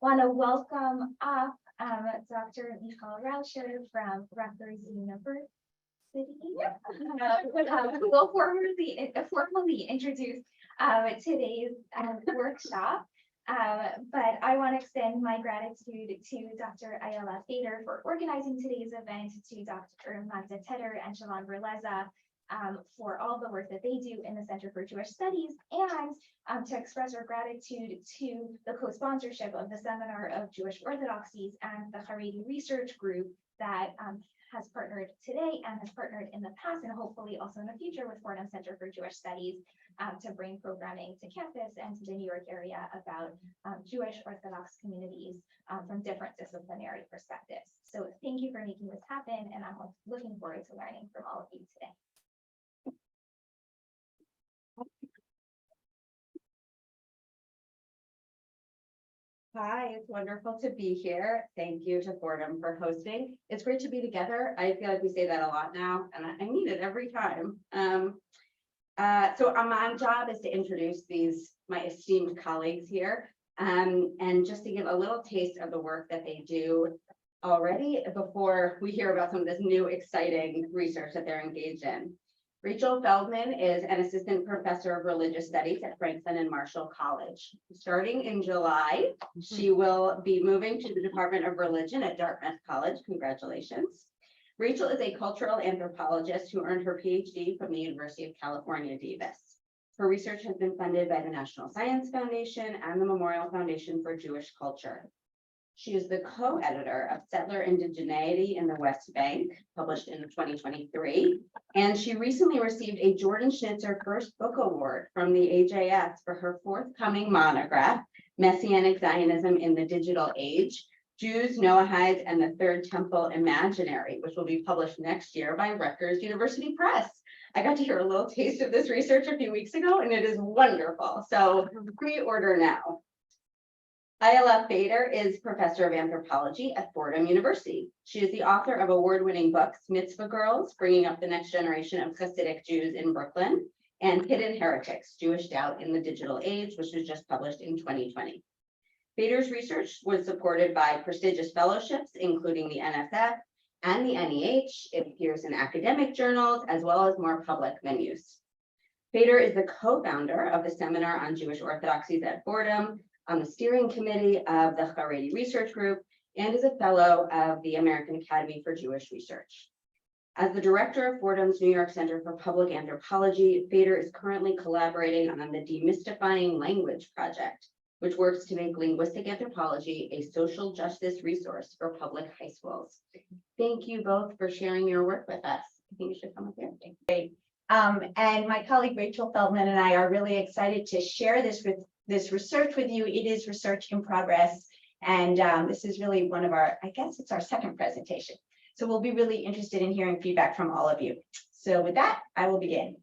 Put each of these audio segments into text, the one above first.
Want to welcome up Dr. Michal Rauscher from Rutgers University. We'll formally introduce today's workshop. But I want to extend my gratitude to Dr. Ayala Fader for organizing today's event, to Dr. Magda Tedder and Shalon Berleza for all the work that they do in the Center for Jewish Studies, and to express our gratitude to the co-sponsorship of the Seminar of Jewish Orthodoxies and the Haredi Research Group that has partnered today and has partnered in the past and hopefully also in the future with Fordham Center for Jewish Studies to bring programming to campus and to the New York area about Jewish Orthodox communities from different disciplinary perspectives. So thank you for making this happen, and I'm looking forward to learning from all of you today. Hi, it's wonderful to be here. Thank you to Fordham for hosting. It's great to be together. I feel like we say that a lot now, and I mean it every time. So my job is to introduce my esteemed colleagues here, and just to give a little taste of the work that they do already before we hear about some of this new exciting research that they're engaged in. Rachel Feldman is an assistant professor of religious studies at Franklin and Marshall College. Starting in July, she will be moving to the Department of Religion at Dartmouth College. Congratulations. Rachel is a cultural anthropologist who earned her PhD from the University of California, Davis. Her research has been funded by the National Science Foundation and the Memorial Foundation for Jewish Culture. She is the co-editor of Settler Indigeneity in the West Bank, published in 2023. And she recently received a Jordan Schnitzer First Book Award from the AJS for her forthcoming monograph, Messianic Zionism in the Digital Age, Jews, Noahides, and the Third Temple Imaginary, which will be published next year by Rutgers University Press. I got to hear a little taste of this research a few weeks ago, and it is wonderful. So pre-order now. Ayala Fader is professor of anthropology at Fordham University. She is the author of award-winning books, Mitzvah Girls, Bringing Up the Next Generation of Hasidic Jews in Brooklyn, and Hidden Heretics, Jewish Doubt in the Digital Age, which was just published in 2020. Fader's research was supported by prestigious fellowships, including the NSF and the NEH. It appears in academic journals, as well as more public venues. Fader is the co-founder of the Seminar on Jewish Orthodoxies at Fordham, on the steering committee of the Haredi Research Group, and is a fellow of the American Academy for Jewish Research. As the director of Fordham's New York Center for Public Anthropology, Fader is currently collaborating on the Demystifying Language project, which works to make linguistic anthropology a social justice resource for public high schools. Thank you both for sharing your work with us. I think you should come up here. Great. And my colleague Rachel Feldman and I are really excited to share this research with you. It is research in progress, and this is really one of our, I guess it's our second presentation. So we'll be really interested in hearing feedback from all of you. So with that, I will begin.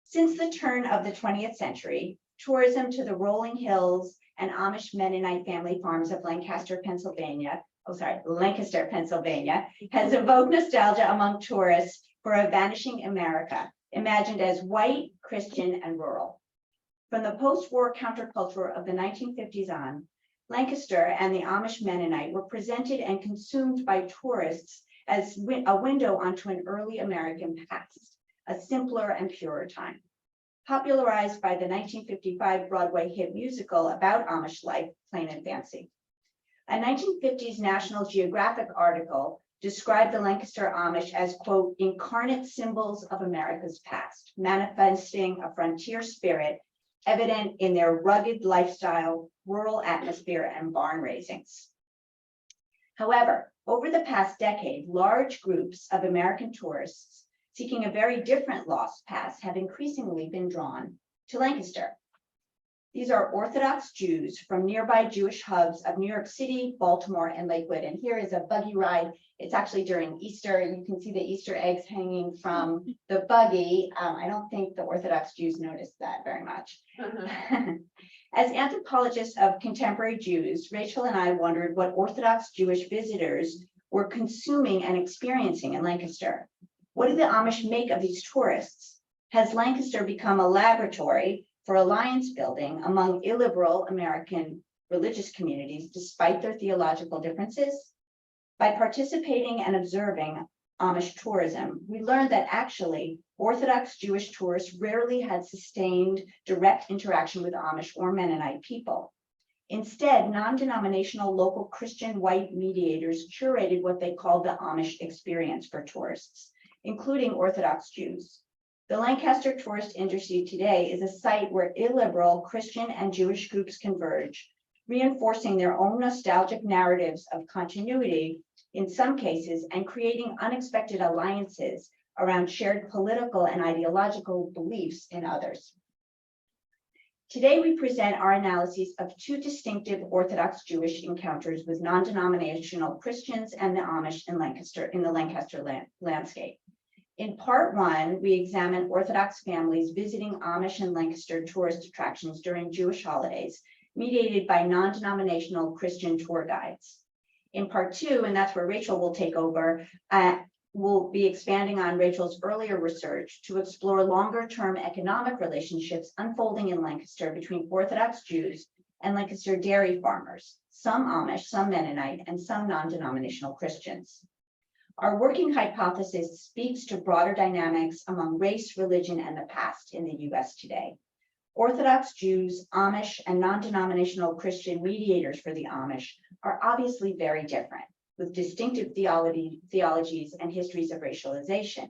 Since the turn of the 20th century, tourism to the rolling hills and Amish Mennonite family farms of Lancaster, Pennsylvania, has evoked nostalgia among tourists for a vanishing America, imagined as white, Christian, and rural. From the post-war counterculture of the 1950s on, Lancaster and the Amish Mennonite were presented and consumed by tourists as a window onto an early American past, a simpler and purer time. Popularized by the 1955 Broadway hit musical about Amish life, Plain and Fancy. A 1950s National Geographic article described the Lancaster Amish as, quote, incarnate symbols of America's past, manifesting a frontier spirit evident in their rugged lifestyle, rural atmosphere, and barn raisings. However, over the past decade, large groups of American tourists seeking a very different lost past have increasingly been drawn to Lancaster. These are Orthodox Jews from nearby Jewish hubs of New York City, Baltimore, and Lakewood. And here is a buggy ride. It's actually during Easter. You can see the Easter eggs hanging from the buggy. I don't think the Orthodox Jews noticed that very much. As anthropologists of contemporary Jews, Rachel and I wondered what Orthodox Jewish visitors were consuming and experiencing in Lancaster. What do the Amish make of these tourists? Has Lancaster become a laboratory for alliance building among illiberal American religious communities despite their theological differences? By participating and observing Amish tourism, we learned that actually Orthodox Jewish tourists rarely had sustained direct interaction with Amish or Mennonite people. Instead, non-denominational local Christian white mediators curated what they called the Amish experience for tourists, including Orthodox Jews. The Lancaster tourist industry today is a site where illiberal Christian and Jewish groups converge, reinforcing their own nostalgic narratives of continuity in some cases and creating unexpected alliances around shared political and ideological beliefs in others. Today, we present our analyses of two distinctive Orthodox Jewish encounters with non-denominational Christians and the Amish in the Lancaster landscape. In part one, we examine Orthodox families visiting Amish and Lancaster tourist attractions during Jewish holidays, mediated by non-denominational Christian tour guides. In part two, and that's where Rachel will take over, we'll be expanding on Rachel's earlier research to explore longer-term economic relationships unfolding in Lancaster between Orthodox Jews and Lancaster dairy farmers, some Amish, some Mennonite, and some non-denominational Christians. Our working hypothesis speaks to broader dynamics among race, religion, and the past in the US today. Orthodox Jews, Amish, and non-denominational Christian mediators for the Amish are obviously very different, with distinctive theologies and histories of racialization.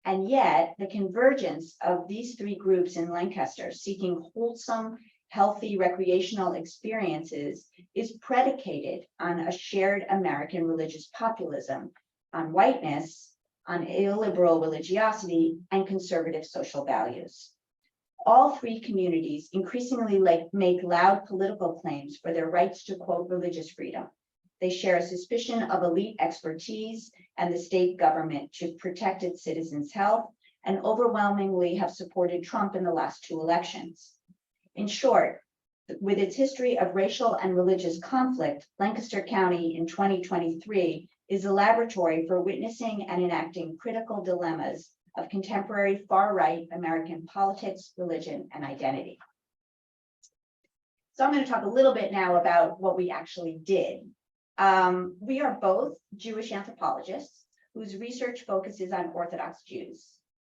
And yet, the convergence of these three groups in Lancaster seeking wholesome, healthy recreational experiences is predicated on a shared American religious populism, on whiteness, on illiberal religiosity, and conservative social values. All three communities increasingly make loud political claims for their rights to, quote, religious freedom. They share a suspicion of elite expertise and the state government to protect its citizens' health, and overwhelmingly have supported Trump in the last two elections. In short, with its history of racial and religious conflict, Lancaster County in 2023 is a laboratory for witnessing and enacting critical dilemmas of contemporary far-right American politics, religion, and identity. So I'm going to talk a little bit now about what we actually did. We are both Jewish anthropologists whose research focuses on Orthodox Jews.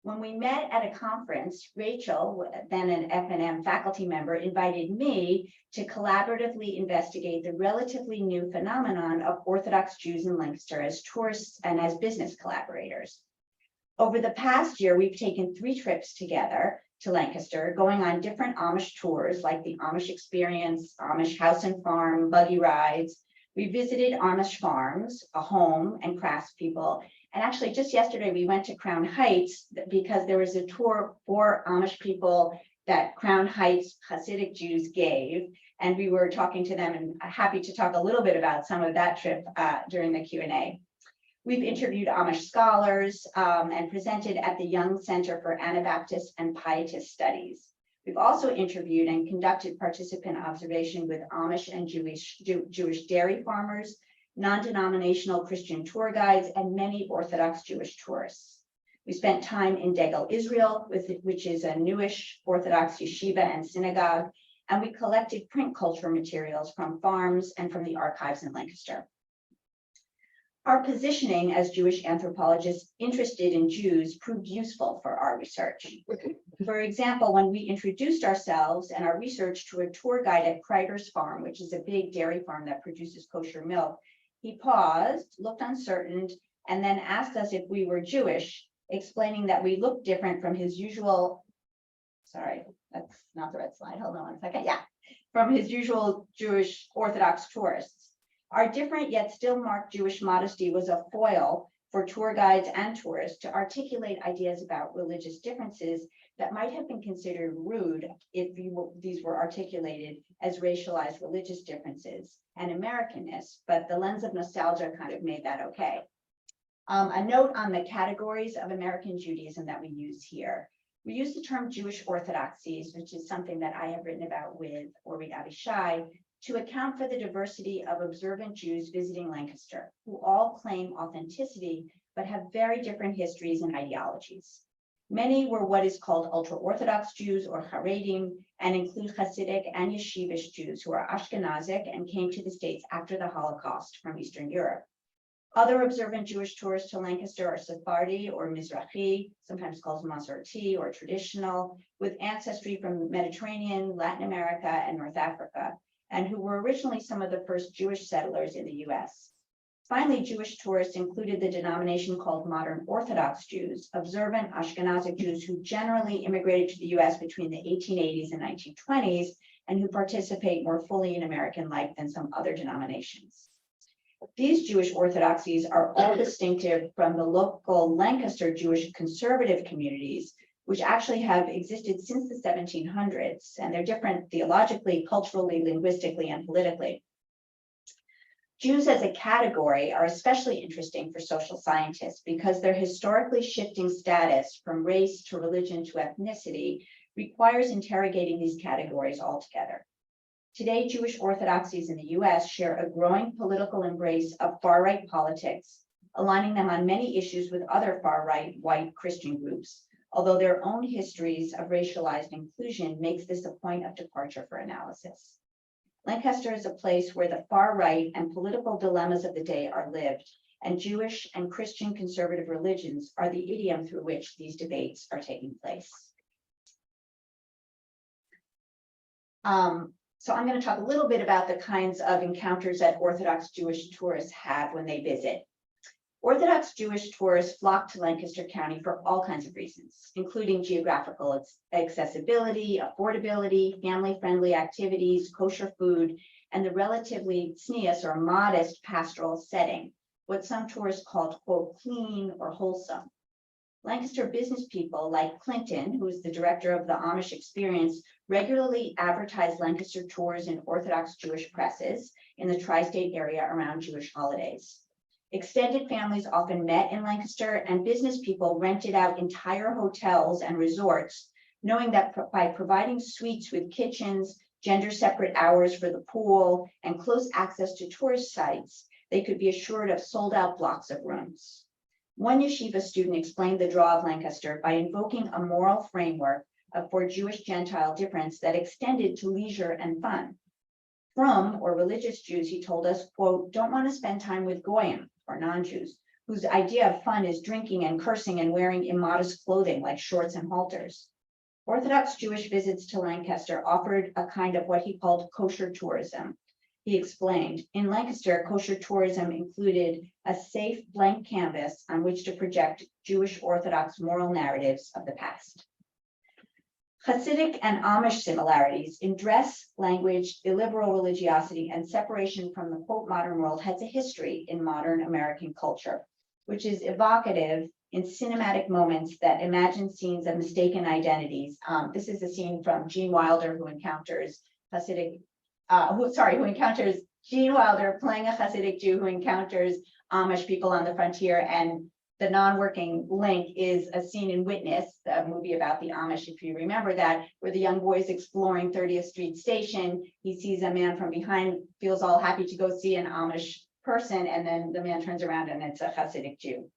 When we met at a conference, Rachel, then an F&M faculty member, invited me to collaboratively investigate the relatively new phenomenon of Orthodox Jews in Lancaster as tourists and as business collaborators. Over the past year, we've taken 3 trips together to Lancaster, going on different Amish tours like the Amish Experience, Amish House and Farm, buggy rides. We visited Amish farms, a home, and craftspeople. And actually, just yesterday, we went to Crown Heights because there was a tour for Amish people that Crown Heights Hasidic Jews gave. And we were talking to them, and happy to talk a little bit about some of that trip during the Q&A. We've interviewed Amish scholars and presented at the Young Center for Anabaptist and Pietist Studies. We've also interviewed and conducted participant observation with Amish and Jewish dairy farmers, non-denominational Christian tour guides, and many Orthodox Jewish tourists. We spent time in Degel, Israel, which is a newish Orthodox yeshiva and synagogue, and we collected print culture materials from farms and from the archives in Lancaster. Our positioning as Jewish anthropologists interested in Jews proved useful for our research. For example, when we introduced ourselves and our research to a tour guide at Kreider's Farm, which is a big dairy farm that produces kosher milk, he paused, looked uncertain, and then asked us if we were Jewish, explaining that we looked different from his usual, sorry, that's not the right slide, hold on one second, yeah, from his usual Jewish Orthodox tourists. Our different yet still marked Jewish modesty was a foil for tour guides and tourists to articulate ideas about religious differences that might have been considered rude if these were articulated as racialized religious differences and Americanness, but the lens of nostalgia kind of made that okay. A note on the categories of American Judaism that we use here. We use the term Jewish orthodoxies, which is something that I have written about with Orit Avishai, to account for the diversity of observant Jews visiting Lancaster, who all claim authenticity, but have very different histories and ideologies. Many were what is called ultra-Orthodox Jews or Haredim, and include Hasidic and Yeshivish Jews who are Ashkenazic and came to the States after the Holocaust from Eastern Europe. Other observant Jewish tourists to Lancaster are Sephardi or Mizrahi, sometimes called Masorti or traditional, with ancestry from the Mediterranean, Latin America, and North Africa, and who were originally some of the first Jewish settlers in the US. Finally, Jewish tourists included the denomination called modern Orthodox Jews, observant Ashkenazic Jews who generally immigrated to the US between the 1880s and 1920s, and who participate more fully in American life than some other denominations. These Jewish orthodoxies are all distinctive from the local Lancaster Jewish conservative communities, which actually have existed since the 1700s, and they're different theologically, culturally, linguistically, and politically. Jews as a category are especially interesting for social scientists because their historically shifting status from race to religion to ethnicity requires interrogating these categories altogether. Today, Jewish orthodoxies in the US share a growing political embrace of far-right politics, aligning them on many issues with other far-right white Christian groups, although their own histories of racialized inclusion makes this a point of departure for analysis. Lancaster is a place where the far right and political dilemmas of the day are lived, and Jewish and Christian conservative religions are the idiom through which these debates are taking place. So I'm going to talk a little bit about the kinds of encounters that Orthodox Jewish tourists have when they visit. Orthodox Jewish tourists flock to Lancaster County for all kinds of reasons, including geographical accessibility, affordability, family-friendly activities, kosher food, and the relatively tznius or modest pastoral setting, what some tourists called, quote, clean or wholesome. Lancaster business people like Clinton, who is the director of the Amish Experience, regularly advertise Lancaster tours in Orthodox Jewish presses in the tri-state area around Jewish holidays. Extended families often met in Lancaster, and business people rented out entire hotels and resorts, knowing that by providing suites with kitchens, gender-separate hours for the pool, and close access to tourist sites, they could be assured of sold-out blocks of rooms. One yeshiva student explained the draw of Lancaster by invoking a moral framework for Jewish-Gentile difference that extended to leisure and fun. Frum, or religious Jews, he told us, quote, don't want to spend time with goyim, or non-Jews, whose idea of fun is drinking and cursing and wearing immodest clothing like shorts and halters. Orthodox Jewish visits to Lancaster offered a kind of what he called kosher tourism. He explained, in Lancaster, kosher tourism included a safe blank canvas on which to project Jewish Orthodox moral narratives of the past. Hasidic and Amish similarities in dress, language, illiberal religiosity, and separation from the quote modern world has a history in modern American culture, which is evocative in cinematic moments that imagine scenes of mistaken identities. This is a scene from Gene Wilder, who encounters who encounters Gene Wilder playing a Hasidic Jew who encounters Amish people on the frontier, and the non-working link is a scene in Witness, the movie about the Amish, if you remember that, where the young boy is exploring 30th Street Station. He sees a man from behind, feels all happy to go see an Amish person, and then the man turns around and it's a Hasidic Jew.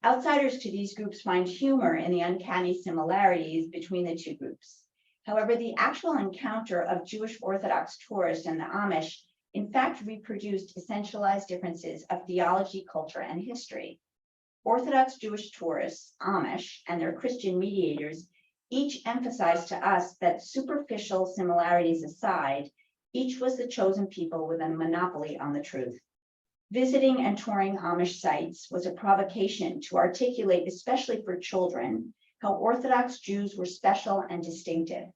Outsiders to these groups find humor in the uncanny similarities between the two groups. However, the actual encounter of Jewish Orthodox tourists and the Amish in fact reproduced essentialized differences of theology, culture, and history. Orthodox Jewish tourists, Amish, and their Christian mediators each emphasized to us that superficial similarities aside, each was the chosen people with a monopoly on the truth. Visiting and touring Amish sites was a provocation to articulate, especially for children, how Orthodox Jews were special and distinctive.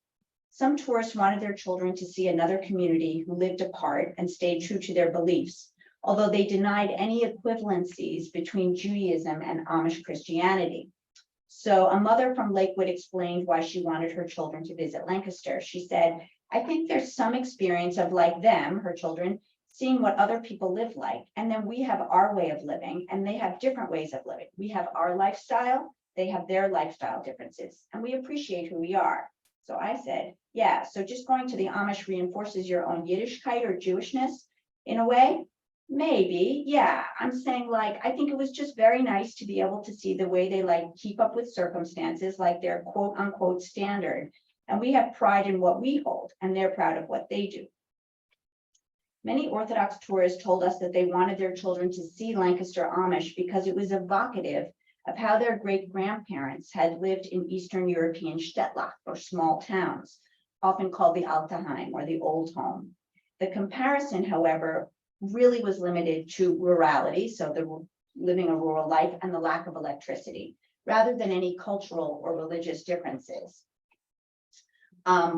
Some tourists wanted their children to see another community who lived apart and stayed true to their beliefs, although they denied any equivalencies between Judaism and Amish Christianity. So a mother from Lakewood explained why she wanted her children to visit Lancaster. She said, I think there's some experience of like them, her children, seeing what other people live like. And then we have our way of living and they have different ways of living. We have our lifestyle, they have their lifestyle differences, and we appreciate who we are. So I said, yeah, so just going to the Amish reinforces your own Yiddishkeit or Jewishness in a way. Maybe, yeah. I'm saying like, I think it was just very nice to be able to see the way they like keep up with circumstances, like their quote unquote standard. And we have pride in what we hold, and they're proud of what they do. Many Orthodox tourists told us that they wanted their children to see Lancaster Amish because it was evocative of how their great grandparents had lived in Eastern European Städtlach, or small towns, often called the Alterheim or the old home. The comparison, however, really was limited to rurality, so the living a rural life, and the lack of electricity, rather than any cultural or religious differences.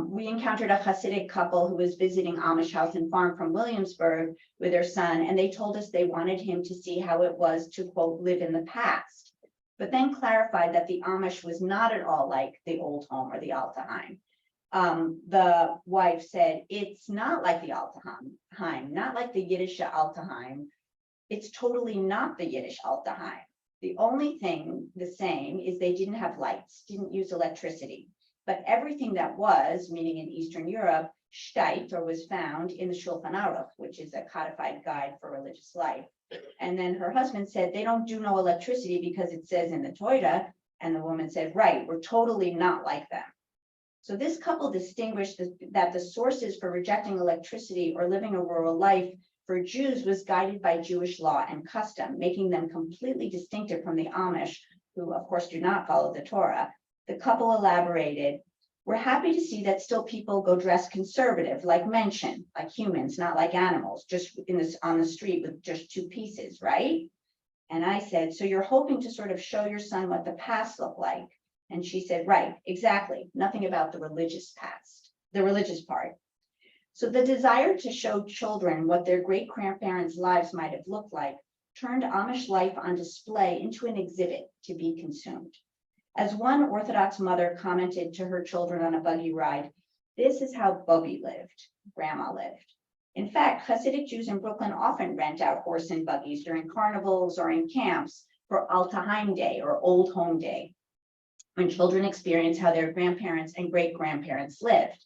We encountered a Hasidic couple who was visiting Amish House and Farm from Williamsburg with their son, and they told us they wanted him to see how it was to, quote, live in the past, but then clarified that the Amish was not at all like the old home or the Alterheim. The wife said, it's not like the Alterheim, not like the Yiddish Alterheim. It's totally not the Yiddish Alterheim. The only thing the same is they didn't have lights, didn't use electricity. But everything that was, meaning in Eastern Europe, steht or was found in the Shulchan Aruch, which is a codified guide for religious life. And then her husband said, they don't do no electricity because it says in the Torah. And the woman said, right, we're totally not like them. So this couple distinguished that the sources for rejecting electricity or living a rural life for Jews was guided by Jewish law and custom, making them completely distinctive from the Amish, who of course do not follow the Torah. The couple elaborated, we're happy to see that still people go dressed conservative, like mention, like humans, not like animals, just on the street with just two pieces, right? And I said, so you're hoping to sort of show your son what the past looked like? And she said, right, exactly. Nothing about the religious past, the religious part. So the desire to show children what their great-grandparents' lives might have looked like turned Amish life on display into an exhibit to be consumed. As one Orthodox mother commented to her children on a buggy ride, this is how Bubby lived, Grandma lived. In fact, Hasidic Jews in Brooklyn often rent out horse and buggies during carnivals or in camps for Alterheim Day or Old Home Day, when children experience how their grandparents and great-grandparents lived.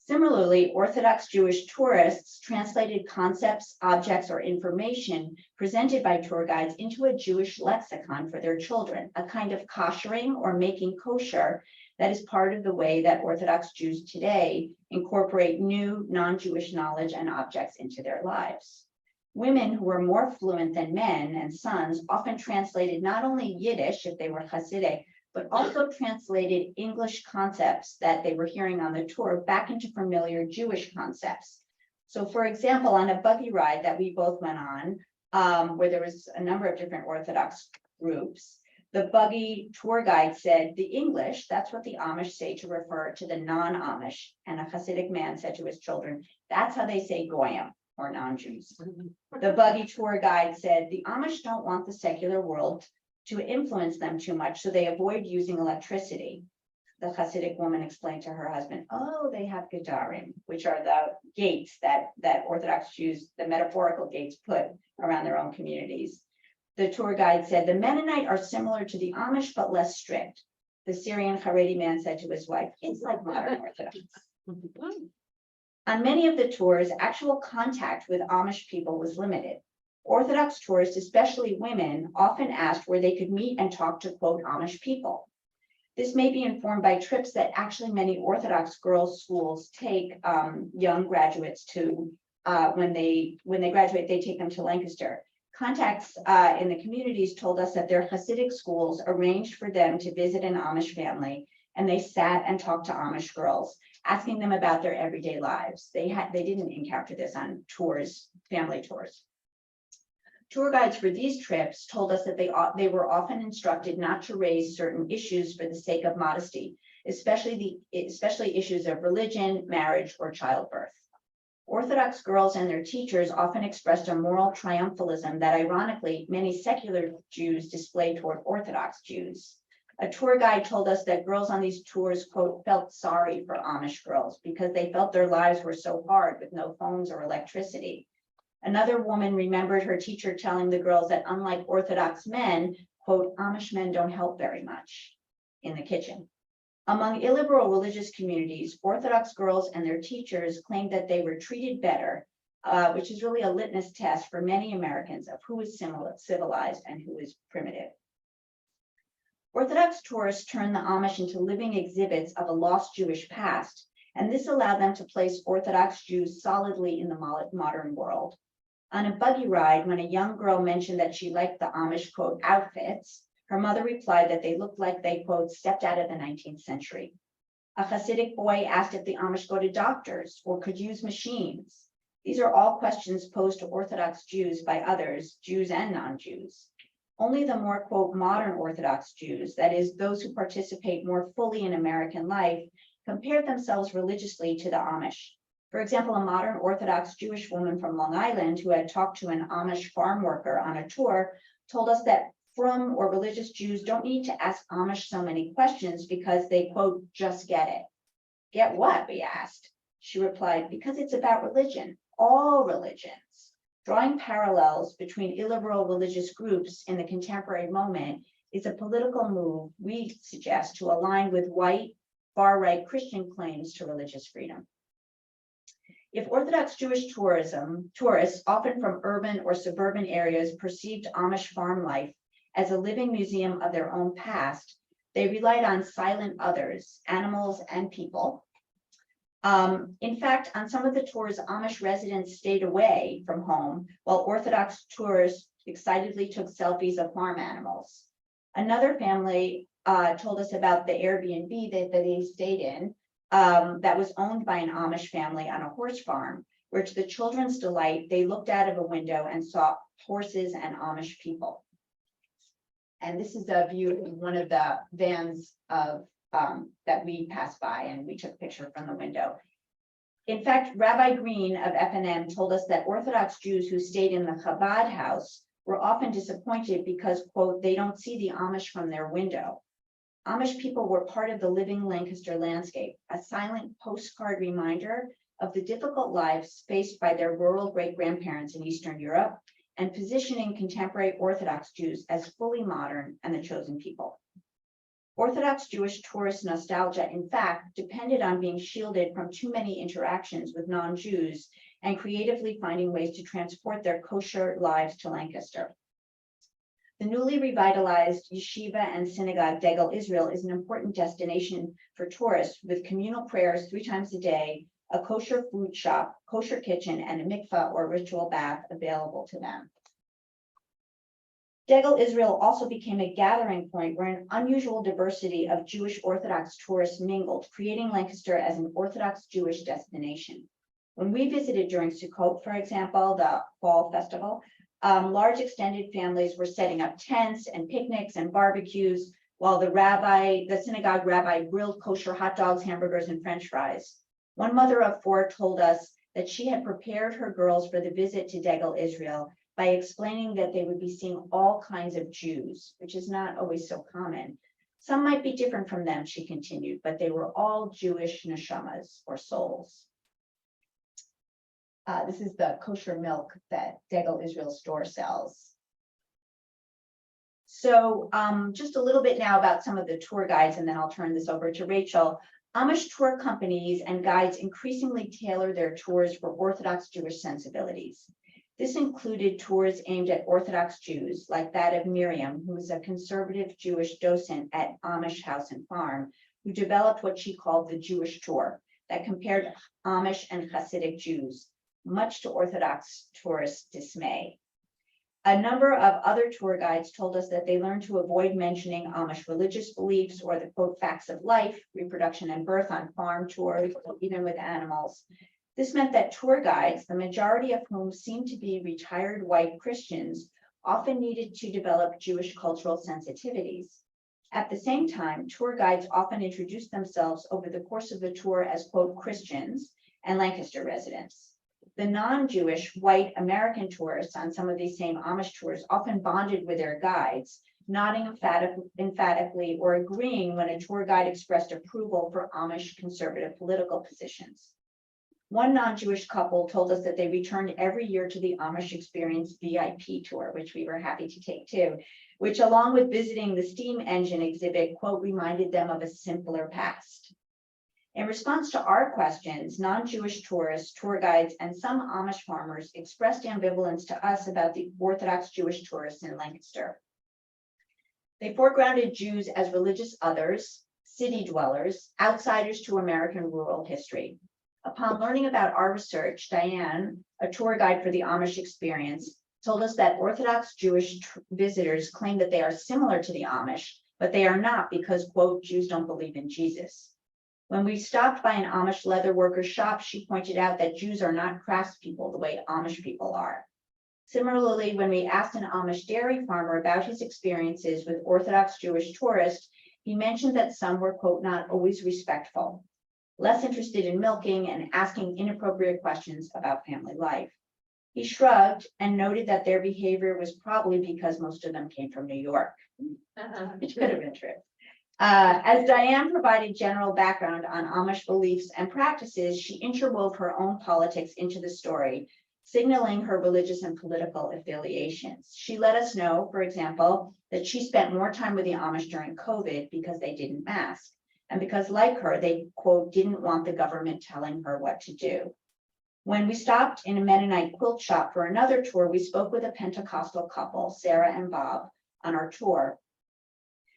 Similarly, Orthodox Jewish tourists translated concepts, objects, or information presented by tour guides into a Jewish lexicon for their children, a kind of koshering or making kosher that is part of the way that Orthodox Jews today incorporate new non-Jewish knowledge and objects into their lives. Women who were more fluent than men and sons often translated not only Yiddish, if they were Hasidic, but also translated English concepts that they were hearing on the tour back into familiar Jewish concepts. So for example, on a buggy ride that we both went on, where there was a number of different Orthodox groups, the buggy tour guide said, the English, that's what the Amish say to refer to the non-Amish, and a Hasidic man said to his children, that's how they say Goyim, or non-Jews. The buggy tour guide said, the Amish don't want the secular world to influence them too much, so they avoid using electricity. The Hasidic woman explained to her husband, oh, they have gedarim, which are the gates that Orthodox Jews, the metaphorical gates, put around their own communities. The tour guide said, the Mennonite are similar to the Amish, but less strict. The Syrian Haredi man said to his wife, it's like modern Orthodox. On many of the tours, actual contact with Amish people was limited. Orthodox tourists, especially women, often asked where they could meet and talk to, quote, Amish people. This may be informed by trips that actually many Orthodox girls' schools take young graduates to, when they graduate, they take them to Lancaster. Contacts in the communities told us that their Hasidic schools arranged for them to visit an Amish family, and they sat and talked to Amish girls, asking them about their everyday lives. They didn't encounter this on tours, family tours. Tour guides for these trips told us that they were often instructed not to raise certain issues for the sake of modesty, especially issues of religion, marriage, or childbirth. Orthodox girls and their teachers often expressed a moral triumphalism that ironically many secular Jews displayed toward Orthodox Jews. A tour guide told us that girls on these tours, quote, felt sorry for Amish girls because they felt their lives were so hard with no phones or electricity. Another woman remembered her teacher telling the girls that unlike Orthodox men, quote, Amish men don't help very much in the kitchen. Among illiberal religious communities, Orthodox girls and their teachers claimed that they were treated better which is really a litmus test for many Americans of who is civilized and who is primitive. Orthodox tourists turned the Amish into living exhibits of a lost Jewish past, and this allowed them to place Orthodox Jews solidly in the modern world. On a buggy ride, when a young girl mentioned that she liked the Amish, quote, outfits, her mother replied that they looked like they, quote, stepped out of the 19th century. A Hasidic boy asked if the Amish go to doctors or could use machines. These are all questions posed to Orthodox Jews by others, Jews and non-Jews. Only the more, quote, modern Orthodox Jews, that is, those who participate more fully in American life, compared themselves religiously to the Amish. For example, a modern Orthodox Jewish woman from Long Island who had talked to an Amish farm worker on a tour told us that frum or religious Jews don't need to ask Amish so many questions because they, quote, just get it. Get what? We asked. She replied, because it's about religion, all religions. Drawing parallels between illiberal religious groups in the contemporary moment is a political move, we suggest, to align with white, far-right Christian claims to religious freedom. If Orthodox Jewish tourists, often from urban or suburban areas, perceived Amish farm life as a living museum of their own past, they relied on silent others, animals and people. In fact, on some of the tours, Amish residents stayed away from home, while Orthodox tourists excitedly took selfies of farm animals. Another family told us about the Airbnb that they stayed in that was owned by an Amish family on a horse farm, where to the children's delight, they looked out of a window and saw horses and Amish people. And this is a view of one of the vans of that we passed by, and we took a picture from the window. In fact, Rabbi Green of F&M told us that Orthodox Jews who stayed in the Chabad house were often disappointed because, quote, they don't see the Amish from their window. Amish people were part of the living Lancaster landscape, a silent postcard reminder of the difficult lives faced by their rural great-grandparents in Eastern Europe, and positioning contemporary Orthodox Jews as fully modern and the chosen people. Orthodox Jewish tourist nostalgia, in fact, depended on being shielded from too many interactions with non-Jews and creatively finding ways to transport their kosher lives to Lancaster. The newly revitalized yeshiva and synagogue Degel Israel is an important destination for tourists with communal prayers 3 times a day, a kosher food shop, kosher kitchen, and a mikvah or ritual bath available to them. Degel Israel also became a gathering point where an unusual diversity of Jewish Orthodox tourists mingled, creating Lancaster as an Orthodox Jewish destination. When we visited during Sukkot, for example, the fall festival, large extended families were setting up tents and picnics and barbecues, while the synagogue rabbi grilled kosher hot dogs, hamburgers, and French fries. One mother of 4 told us that she had prepared her girls for the visit to Degel Israel by explaining that they would be seeing all kinds of Jews, which is not always so common. Some might be different from them, she continued, but they were all Jewish neshamas or souls. This is the kosher milk that Degel Israel store sells. So just a little bit now about some of the tour guides, and then I'll turn this over to Rachel. Amish tour companies and guides increasingly tailor their tours for Orthodox Jewish sensibilities. This included tours aimed at Orthodox Jews, like that of Miriam, who is a conservative Jewish docent at Amish House and Farm, who developed what she called the Jewish tour that compared Amish and Hasidic Jews, much to Orthodox tourists' dismay. A number of other tour guides told us that they learned to avoid mentioning Amish religious beliefs or the, quote, facts of life, reproduction and birth on farm tours, even with animals. This meant that tour guides, the majority of whom seemed to be retired white Christians, often needed to develop Jewish cultural sensitivities. At the same time, tour guides often introduced themselves over the course of the tour as, quote, Christians and Lancaster residents. The non-Jewish white American tourists on some of these same Amish tours often bonded with their guides, nodding emphatically or agreeing when a tour guide expressed approval for Amish conservative political positions. One non-Jewish couple told us that they returned every year to the Amish Experience VIP tour, which we were happy to take too, which along with visiting the steam engine exhibit, quote, reminded them of a simpler past. In response to our questions, non-Jewish tourists, tour guides, and some Amish farmers expressed ambivalence to us about the Orthodox Jewish tourists in Lancaster. They foregrounded Jews as religious others, city dwellers, outsiders to American rural history. Upon learning about our research, Diane, a tour guide for the Amish experience, told us that Orthodox Jewish visitors claim that they are similar to the Amish, but they are not because, quote, Jews don't believe in Jesus. When we stopped by an Amish leather worker shop, she pointed out that Jews are not craftspeople the way Amish people are. Similarly, when we asked an Amish dairy farmer about his experiences with Orthodox Jewish tourists, he mentioned that some were, quote, not always respectful, less interested in milking and asking inappropriate questions about family life. He shrugged and noted that their behavior was probably because most of them came from New York, which could have been true. As Diane provided general background on Amish beliefs and practices, she interwove her own politics into the story, signaling her religious and political affiliations. She let us know, for example, that she spent more time with the Amish during COVID because they didn't mask, and because, like her, they, quote, didn't want the government telling her what to do. When we stopped in a Mennonite quilt shop for another tour, we spoke with a Pentecostal couple, Sarah and Bob, on our tour.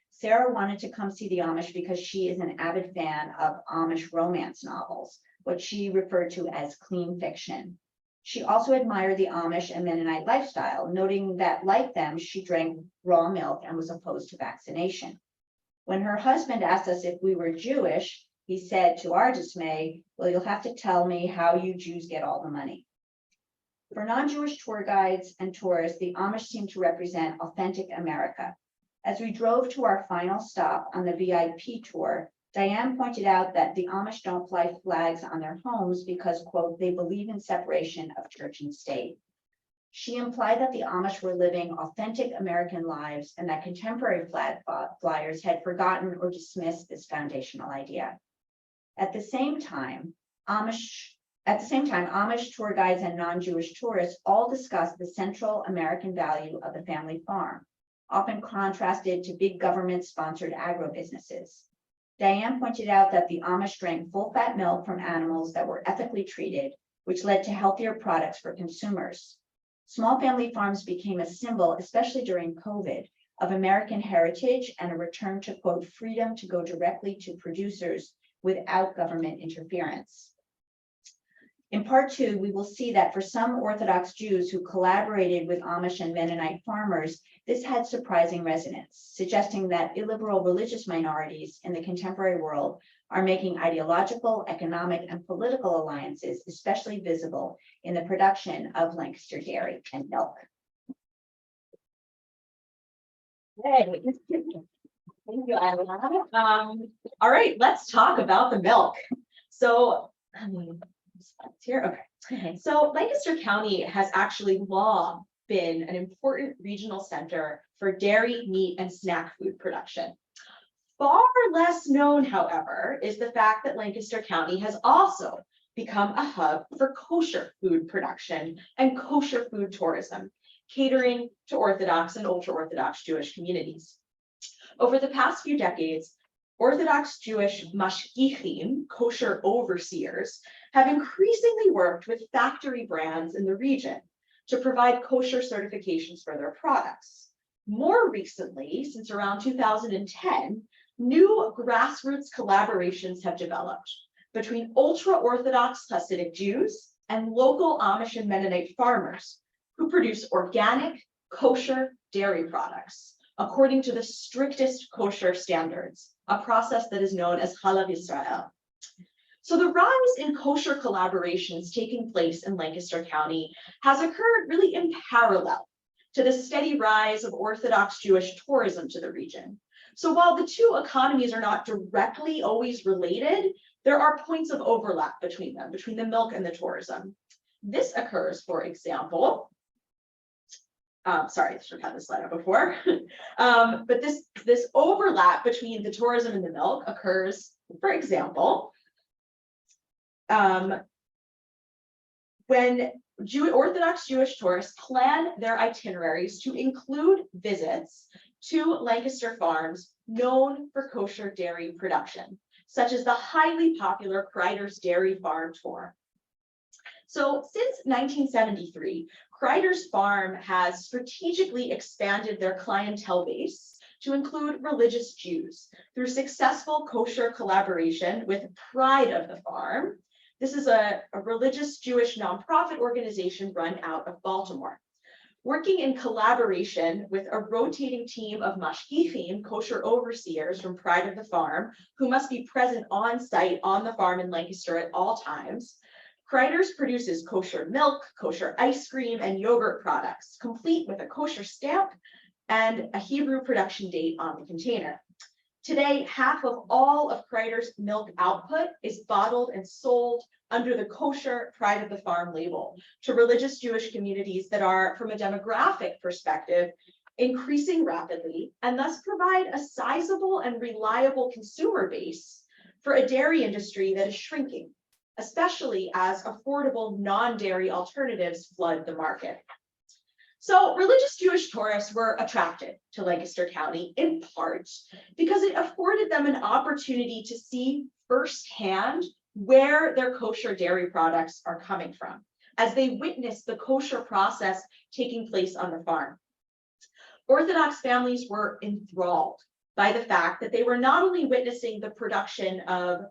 Sarah wanted to come see the Amish because she is an avid fan of Amish romance novels, what she referred to as clean fiction. She also admired the Amish and Mennonite lifestyle, noting that, like them, she drank raw milk and was opposed to vaccination. When her husband asked us if we were Jewish, he said, to our dismay, well, you'll have to tell me how you Jews get all the money. For non-Jewish tour guides and tourists, the Amish seem to represent authentic America. As we drove to our final stop on the VIP tour, Diane pointed out that the Amish don't fly flags on their homes because, quote, they believe in separation of church and state. She implied that the Amish were living authentic American lives and that contemporary flag flyers had forgotten or dismissed this foundational idea. At the same time, Amish tour guides and non-Jewish tourists all discussed the central American value of the family farm, often contrasted to big government-sponsored agribusinesses. Diane pointed out that the Amish drank full-fat milk from animals that were ethically treated, which led to healthier products for consumers. Small family farms became a symbol, especially during COVID, of American heritage and a return to, quote, freedom to go directly to producers without government interference. In part 2, we will see that for some Orthodox Jews who collaborated with Amish and Mennonite farmers, this had surprising resonance, suggesting that illiberal religious minorities in the contemporary world are making ideological, economic, and political alliances especially visible in the production of Lancaster dairy and milk. Hey. Thank you, Ayala. All right, let's talk about the milk. So, here, okay. So Lancaster County has actually long been an important regional center for dairy, meat, and snack food production. Far less known, however, is the fact that Lancaster County has also become a hub for kosher food production and kosher food tourism, catering to Orthodox and ultra-Orthodox Jewish communities. Over the past few decades, Orthodox Jewish mashgichim, kosher overseers, have increasingly worked with factory brands in the region to provide kosher certifications for their products. More recently, since around 2010, new grassroots collaborations have developed between ultra-Orthodox Hasidic Jews and local Amish and Mennonite farmers who produce organic, kosher dairy products according to the strictest kosher standards, a process that is known as Halav Yisrael. So the rise in kosher collaborations taking place in Lancaster County has occurred really in parallel to the steady rise of Orthodox Jewish tourism to the region. So while the two economies are not directly always related, there are points of overlap between them, between the milk and the tourism. This occurs, for example, sorry, I should have had this slide up before. But this overlap between the tourism and the milk occurs, for example, when Orthodox Jewish tourists plan their itineraries to include visits to Lancaster farms known for kosher dairy production. such as the highly popular Kreider's Dairy Farm Tour. So since 1973, Kreider's Farm has strategically expanded their clientele base to include religious Jews through successful kosher collaboration with Pride of the Farm. This is a religious Jewish nonprofit organization run out of Baltimore. Working in collaboration with a rotating team of mashgichim, kosher overseers from Pride of the Farm, who must be present on site on the farm in Lancaster at all times, Kreider's produces kosher milk, kosher ice cream, and yogurt products, complete with a kosher stamp and a Hebrew production date on the container. Today, half of all of Kreider's milk output is bottled and sold under the kosher Pride of the Farm label to religious Jewish communities that are, from a demographic perspective, increasing rapidly and thus provide a sizable and reliable consumer base for a dairy industry that is shrinking, especially as affordable non-dairy alternatives flood the market. So religious Jewish tourists were attracted to Lancaster County in part because it afforded them an opportunity to see firsthand where their kosher dairy products are coming from, as they witnessed the kosher process taking place on the farm. Orthodox families were enthralled by the fact that they were not only witnessing the production of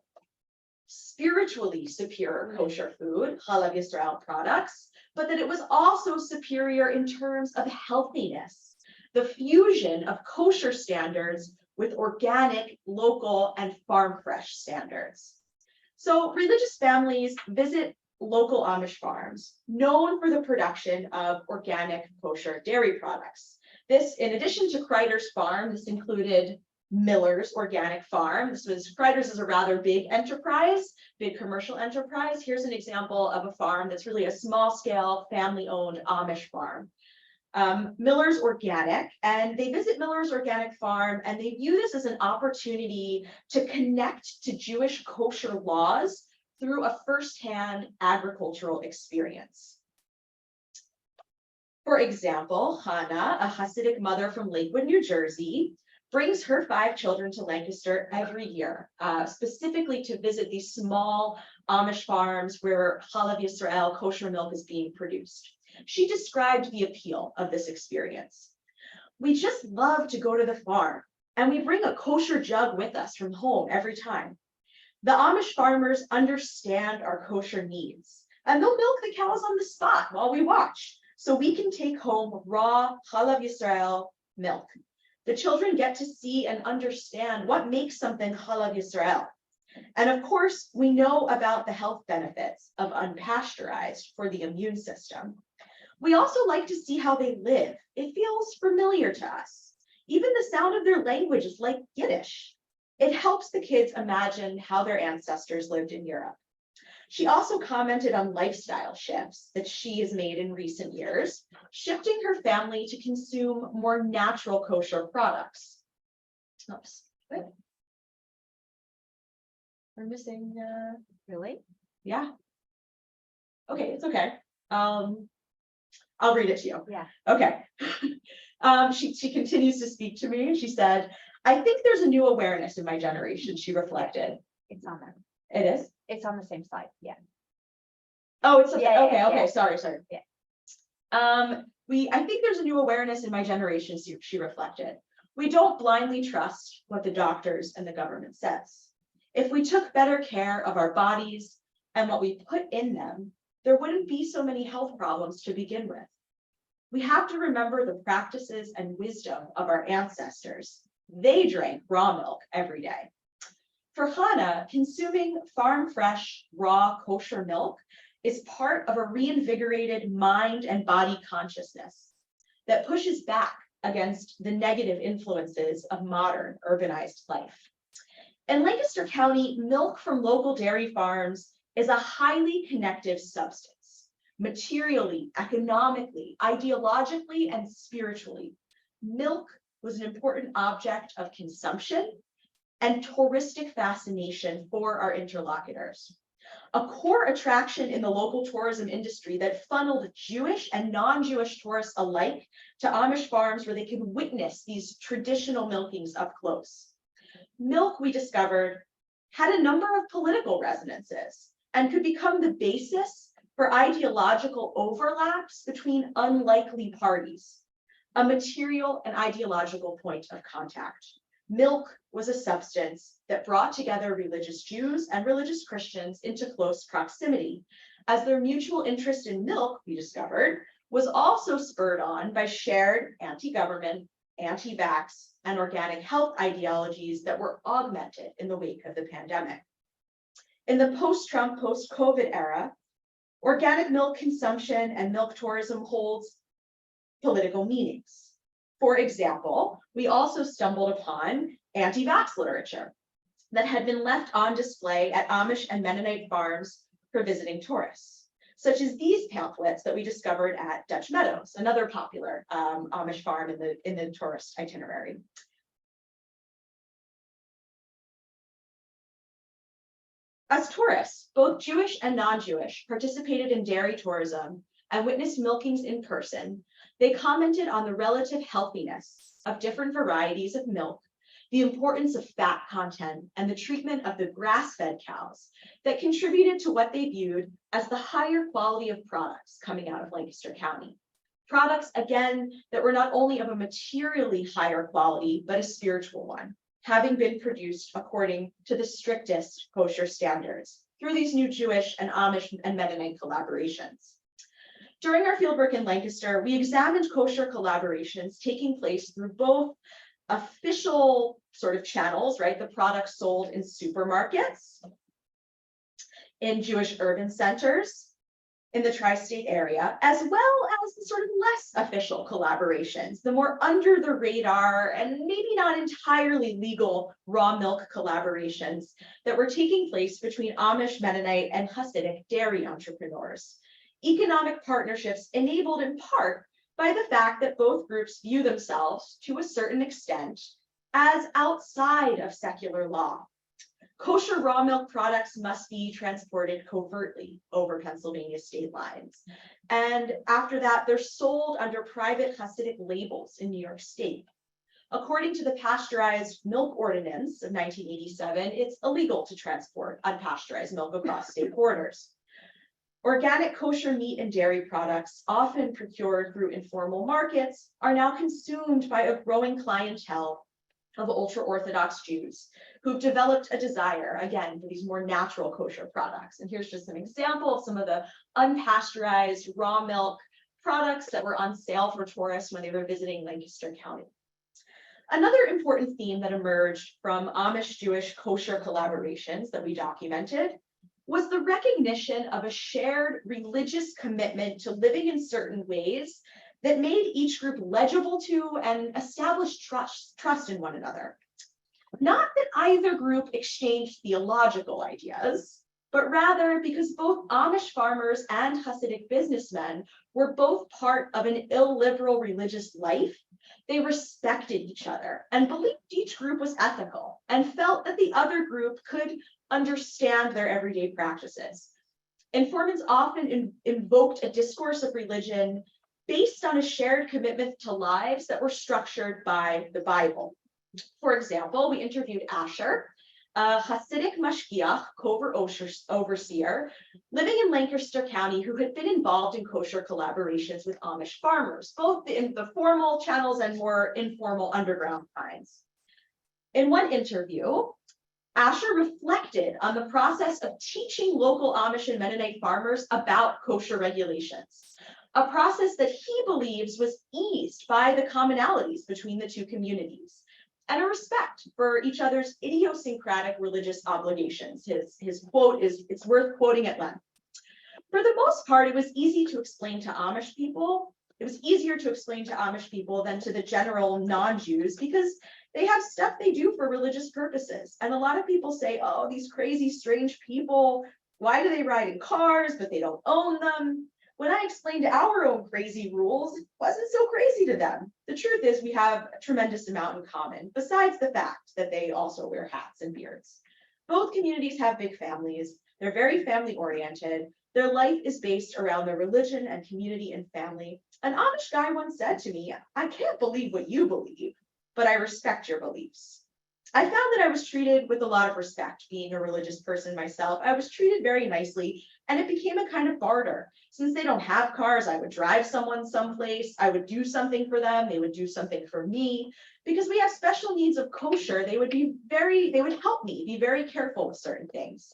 spiritually superior kosher food, Chalav Yisrael products, but that it was also superior in terms of healthiness, the fusion of kosher standards with organic, local, and farm fresh standards. So religious families visit local Amish farms known for the production of organic kosher dairy products. This, in addition to Kreider's Farm, this included Miller's Organic Farm. Kreider's is a rather big enterprise, big commercial enterprise. Here's an example of a farm that's really a small scale, family-owned Amish farm. Miller's Organic, and they visit Miller's Organic Farm and they view this as an opportunity to connect to Jewish kosher laws through a firsthand agricultural experience. For example, Hannah, a Hasidic mother from Lakewood, New Jersey, brings her 5 children to Lancaster every year, specifically to visit these small Amish farms where Chalav Yisrael kosher milk is being produced. She described the appeal of this experience. We just love to go to the farm, and we bring a kosher jug with us from home every time. The Amish farmers understand our kosher needs, and they'll milk the cows on the spot while we watch, so we can take home raw Chalav Yisrael milk. The children get to see and understand what makes something Chalav Yisrael. And of course, we know about the health benefits of unpasteurized for the immune system. We also like to see how they live. It feels familiar to us. Even the sound of their language is like Yiddish. It helps the kids imagine how their ancestors lived in Europe. She also commented on lifestyle shifts that she has made in recent years, shifting her family to consume more natural kosher products. Oops. We're missing, Really? yeah. Okay, it's okay. I'll read it to you. Yeah. Okay. She continues to speak to me. She said, I think there's a new awareness in my generation, she reflected. It's on there. It is? It's on the same slide. Yeah. Oh, it's okay. Yeah, Okay, yeah, okay. yeah. Sorry. Yeah. I think there's a new awareness in my generation, she reflected. We don't blindly trust what the doctors and the government says. If we took better care of our bodies and what we put in them, there wouldn't be so many health problems to begin with. We have to remember the practices and wisdom of our ancestors. They drank raw milk every day. For Hannah, consuming farm fresh, raw, kosher milk is part of a reinvigorated mind and body consciousness that pushes back against the negative influences of modern urbanized life. In Lancaster County, milk from local dairy farms is a highly connective substance, materially, economically, ideologically, and spiritually. Milk was an important object of consumption and touristic fascination for our interlocutors. A core attraction in the local tourism industry that funneled Jewish and non-Jewish tourists alike to Amish farms where they could witness these traditional milkings up close. Milk, we discovered, had a number of political resonances and could become the basis for ideological overlaps between unlikely parties, a material and ideological point of contact. Milk was a substance that brought together religious Jews and religious Christians into close proximity, as their mutual interest in milk, we discovered, was also spurred on by shared anti-government, anti-vax, and organic health ideologies that were augmented in the wake of the pandemic. In the post-Trump, post-COVID era, organic milk consumption and milk tourism holds political meanings. For example, we also stumbled upon anti-vax literature that had been left on display at Amish and Mennonite farms for visiting tourists, such as these pamphlets that we discovered at Dutch Meadows, another popular Amish farm in the tourist itinerary. As tourists, both Jewish and non-Jewish participated in dairy tourism and witnessed milkings in person. They commented on the relative healthiness of different varieties of milk, the importance of fat content, and the treatment of the grass-fed cows that contributed to what they viewed as the higher quality of products coming out of Lancaster County. Products, again, that were not only of a materially higher quality, but a spiritual one, having been produced according to the strictest kosher standards through these new Jewish and Amish and Mennonite collaborations. During our fieldwork in Lancaster, we examined kosher collaborations taking place through both official sort of channels, right? The products sold in supermarkets, in Jewish urban centers, in the tri-state area, as well as the sort of less official collaborations, the more under the radar and maybe not entirely legal raw milk collaborations that were taking place between Amish, Mennonite, and Hasidic dairy entrepreneurs. Economic partnerships enabled in part by the fact that both groups view themselves, to a certain extent, as outside of secular law. Kosher raw milk products must be transported covertly over Pennsylvania state lines. And after that, they're sold under private Hasidic labels in New York State. According to the Pasteurized Milk Ordinance of 1987, it's illegal to transport unpasteurized milk across state borders. Organic kosher meat and dairy products, often procured through informal markets, are now consumed by a growing clientele of ultra-Orthodox Jews who've developed a desire, again, for these more natural kosher products. And here's just an example of some of the unpasteurized raw milk products that were on sale for tourists when they were visiting Lancaster County. Another important theme that emerged from Amish Jewish kosher collaborations that we documented was the recognition of a shared religious commitment to living in certain ways that made each group legible to and established trust in one another. Not that either group exchanged theological ideas, but rather because both Amish farmers and Hasidic businessmen were both part of an illiberal religious life, they respected each other and believed each group was ethical and felt that the other group could understand their everyday practices. Informants often invoked a discourse of religion based on a shared commitment to lives that were structured by the Bible. For example, we interviewed Asher, a Hasidic mashgiach, kosher overseer, living in Lancaster County, who had been involved in kosher collaborations with Amish farmers, both in the formal channels and more informal underground kinds. In one interview, Asher reflected on the process of teaching local Amish and Mennonite farmers about kosher regulations, a process that he believes was eased by the commonalities between the two communities and a respect for each other's idiosyncratic religious obligations. His quote is, "It's worth quoting at length." For the most part, it was easy to explain to Amish people. It was easier to explain to Amish people than to the general non-Jews because they have stuff they do for religious purposes. And a lot of people say, oh, these crazy, strange people, why do they ride in cars, but they don't own them? When I explained our own crazy rules, it wasn't so crazy to them. The truth is we have a tremendous amount in common, besides the fact that they also wear hats and beards. Both communities have big families. They're very family oriented. Their life is based around their religion and community and family. An Amish guy once said to me, I can't believe what you believe, but I respect your beliefs. I found that I was treated with a lot of respect. Being a religious person myself, I was treated very nicely, and it became a kind of barter. Since they don't have cars, I would drive someone someplace, I would do something for them, they would do something for me. Because we have special needs of kosher, they would help me be very careful with certain things.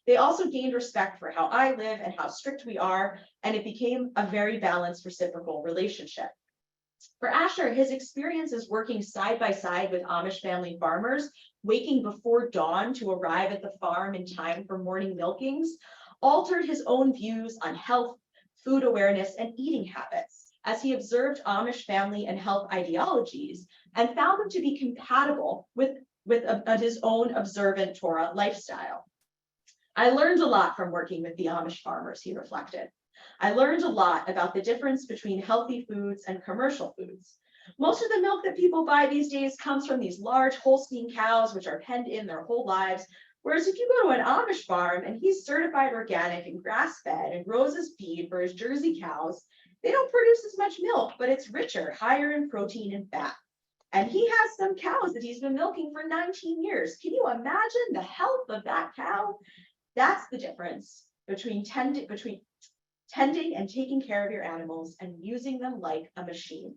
They also gained respect for how I live and how strict we are, and it became a very balanced reciprocal relationship. For Asher, his experiences working side by side with Amish family farmers, waking before dawn to arrive at the farm in time for morning milkings, altered his own views on health, food awareness, and eating habits, as he observed Amish family and health ideologies and found them to be compatible with his own observant Torah lifestyle. I learned a lot from working with the Amish farmers, he reflected. I learned a lot about the difference between healthy foods and commercial foods. Most of the milk that people buy these days comes from these large Holstein cows, which are penned in their whole lives. Whereas if you go to an Amish farm and he's certified organic and grass-fed and grows his feed for his Jersey cows, they don't produce as much milk, but it's richer, higher in protein and fat. And he has some cows that he's been milking for 19 years. Can you imagine the health of that cow? That's the difference between tending and taking care of your animals and using them like a machine.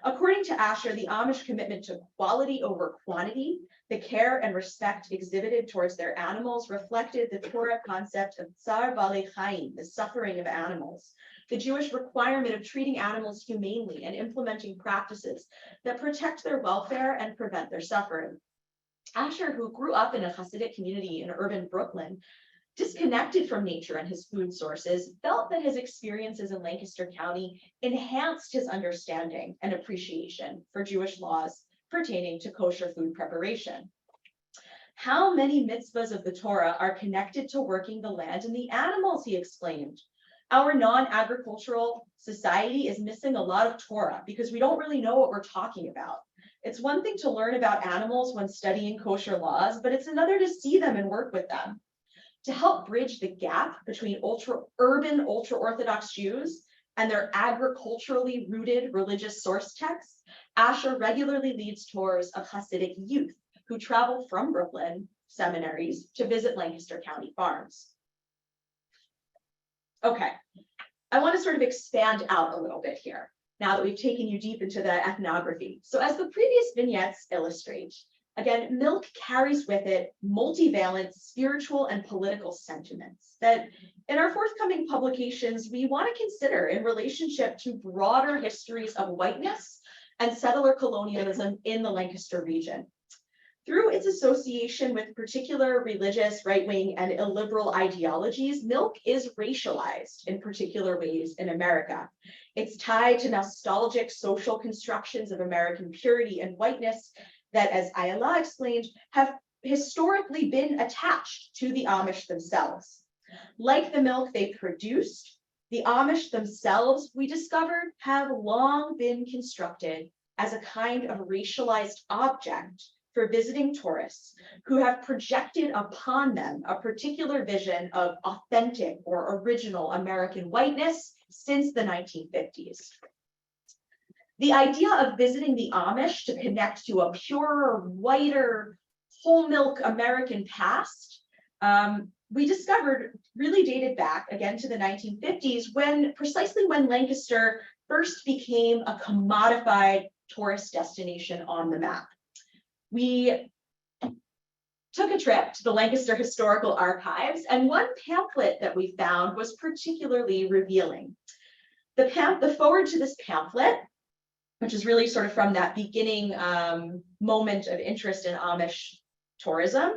According to Asher, the Amish commitment to quality over quantity, the care and respect exhibited towards their animals reflected the Torah concept of tsar bale chaim, the suffering of animals, the Jewish requirement of treating animals humanely and implementing practices that protect their welfare and prevent their suffering. Asher, who grew up in a Hasidic community in urban Brooklyn, disconnected from nature and his food sources, felt that his experiences in Lancaster County enhanced his understanding and appreciation for Jewish laws pertaining to kosher food preparation. How many mitzvahs of the Torah are connected to working the land and the animals, he exclaimed. Our non-agricultural society is missing a lot of Torah because we don't really know what we're talking about. It's one thing to learn about animals when studying kosher laws, but it's another to see them and work with them. To help bridge the gap between urban ultra-Orthodox Jews and their agriculturally rooted religious source texts, Asher regularly leads tours of Hasidic youth who travel from Brooklyn seminaries to visit Lancaster County farms. Okay, I want to sort of expand out a little bit here now that we've taken you deep into the ethnography. So as the previous vignettes illustrate, again, milk carries with it multivalent spiritual and political sentiments that in our forthcoming publications, we want to consider in relationship to broader histories of whiteness and settler colonialism in the Lancaster region. Through its association with particular religious, right-wing, and illiberal ideologies, milk is racialized in particular ways in America. It's tied to nostalgic social constructions of American purity and whiteness that, as Ayala explained, have historically been attached to the Amish themselves. Like the milk they produced, the Amish themselves, we discovered, have long been constructed as a kind of racialized object for visiting tourists who have projected upon them a particular vision of authentic or original American whiteness since the 1950s. The idea of visiting the Amish to connect to a purer, whiter, whole milk American past, we discovered really dated back again to the 1950s, precisely when Lancaster first became a commodified tourist destination on the map. We took a trip to the Lancaster Historical Archives, and one pamphlet that we found was particularly revealing. The forward to this pamphlet, which is really sort of from that beginning moment of interest in Amish tourism.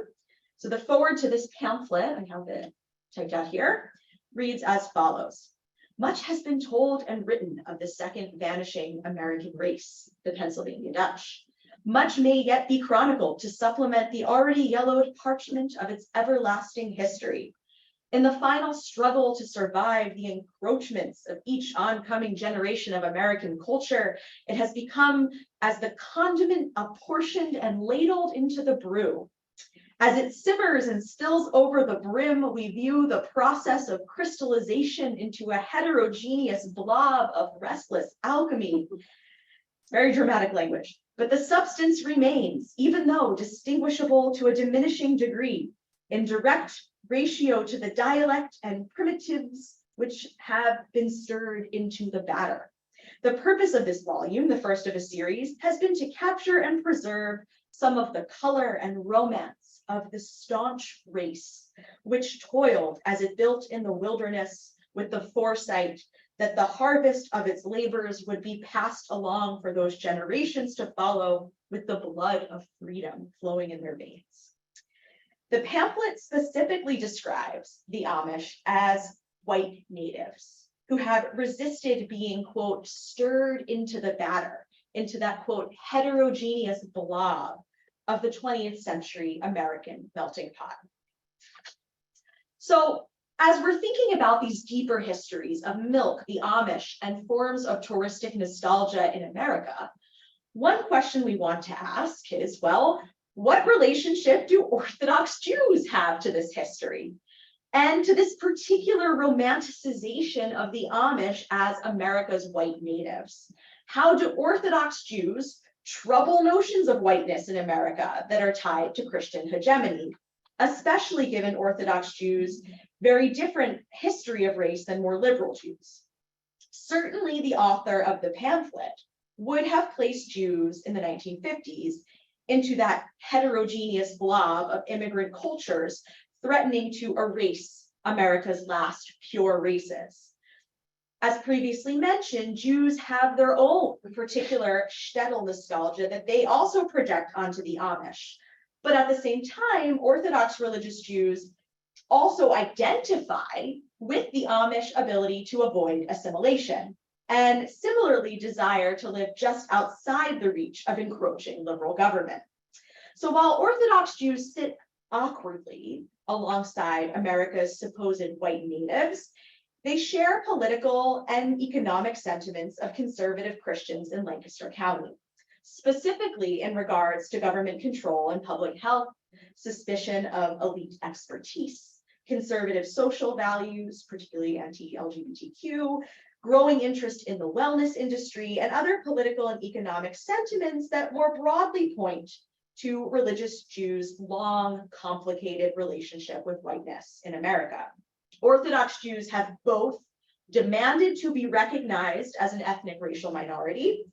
So the forward to this pamphlet, I have it typed out here, reads as follows. Much has been told and written of the second vanishing American race, the Pennsylvania Dutch. Much may yet be chronicled to supplement the already yellowed parchment of its everlasting history. In the final struggle to survive the encroachments of each oncoming generation of American culture, it has become as the condiment apportioned and ladled into the brew. As it simmers and spills over the brim, we view the process of crystallization into a heterogeneous blob of restless alchemy. Very dramatic language. But the substance remains, even though distinguishable to a diminishing degree, in direct ratio to the dialect and primitives which have been stirred into the batter. The purpose of this volume, the first of a series, has been to capture and preserve some of the color and romance of the staunch race, which toiled as it built in the wilderness with the foresight that the harvest of its labors would be passed along for those generations to follow with the blood of freedom flowing in their veins. The pamphlet specifically describes the Amish as white natives who have resisted being, quote, stirred into the batter, into that, quote, heterogeneous blob of the 20th century American melting pot. So as we're thinking about these deeper histories of milk, the Amish, and forms of touristic nostalgia in America, one question we want to ask is, well, what relationship do Orthodox Jews have to this history and to this particular romanticization of the Amish as America's white natives? How do Orthodox Jews trouble notions of whiteness in America that are tied to Christian hegemony, especially given Orthodox Jews' very different history of race than more liberal Jews? Certainly the author of the pamphlet would have placed Jews in the 1950s into that heterogeneous blob of immigrant cultures threatening to erase America's last pure races. As previously mentioned, Jews have their own particular shtetl nostalgia that they also project onto the Amish. But at the same time, Orthodox religious Jews also identify with the Amish ability to avoid assimilation, and similarly desire to live just outside the reach of encroaching liberal government. So while Orthodox Jews sit awkwardly alongside America's supposed white natives, they share political and economic sentiments of conservative Christians in Lancaster County, specifically in regards to government control and public health, suspicion of elite expertise, conservative social values, particularly anti-LGBTQ, growing interest in the wellness industry, and other political and economic sentiments that more broadly point to religious Jews' long, complicated relationship with whiteness in America. Orthodox Jews have both demanded to be recognized as an ethnic racial minority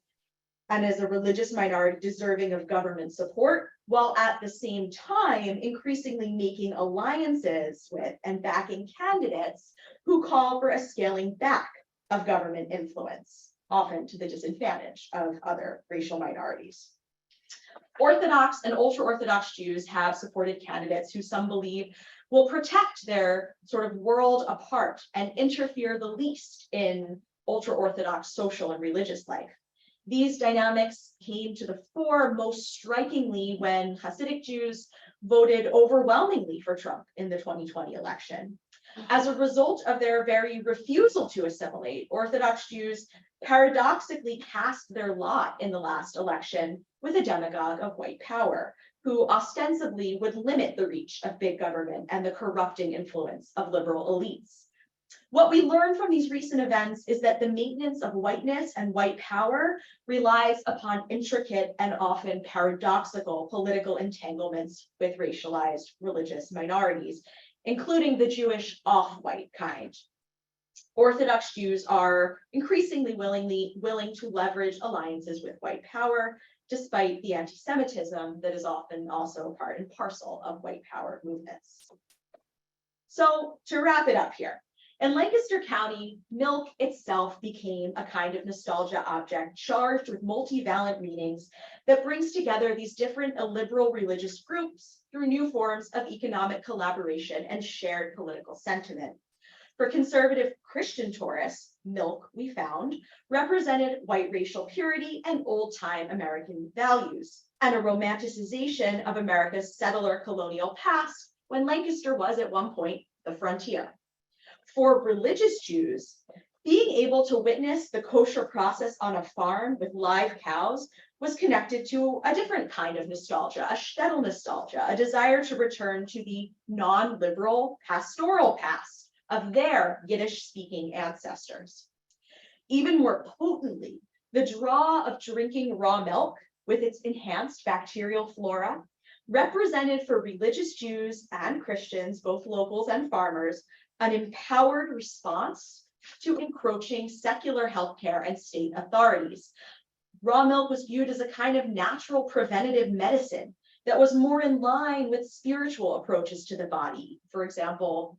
and as a religious minority deserving of government support, while at the same time increasingly making alliances with and backing candidates who call for a scaling back of government influence, often to the disadvantage of other racial minorities. Orthodox and ultra-Orthodox Jews have supported candidates who some believe will protect their sort of world apart and interfere the least in ultra-Orthodox social and religious life. These dynamics came to the fore most strikingly when Hasidic Jews voted overwhelmingly for Trump in the 2020 election. As a result of their very refusal to assimilate, Orthodox Jews paradoxically cast their lot in the last election with a demagogue of white power, who ostensibly would limit the reach of big government and the corrupting influence of liberal elites. What we learn from these recent events is that the maintenance of whiteness and white power relies upon intricate and often paradoxical political entanglements with racialized religious minorities, including the Jewish off-white kind. Orthodox Jews are increasingly willing to leverage alliances with white power, despite the anti-Semitism that is often also part and parcel of white power movements. So to wrap it up here, in Lancaster County, milk itself became a kind of nostalgia object charged with multivalent meanings that brings together these different illiberal religious groups through new forms of economic collaboration and shared political sentiment. For conservative Christian tourists, milk, we found, represented white racial purity and old-time American values, and a romanticization of America's settler colonial past when Lancaster was at one point the frontier. For religious Jews, being able to witness the kosher process on a farm with live cows was connected to a different kind of nostalgia, a shtetl nostalgia, a desire to return to the non-liberal pastoral past of their Yiddish-speaking ancestors. Even more potently, The draw of drinking raw milk with its enhanced bacterial flora represented for religious Jews and Christians, both locals and farmers, an empowered response to encroaching secular healthcare and state authorities. Raw milk was viewed as a kind of natural preventative medicine that was more in line with spiritual approaches to the body. For example,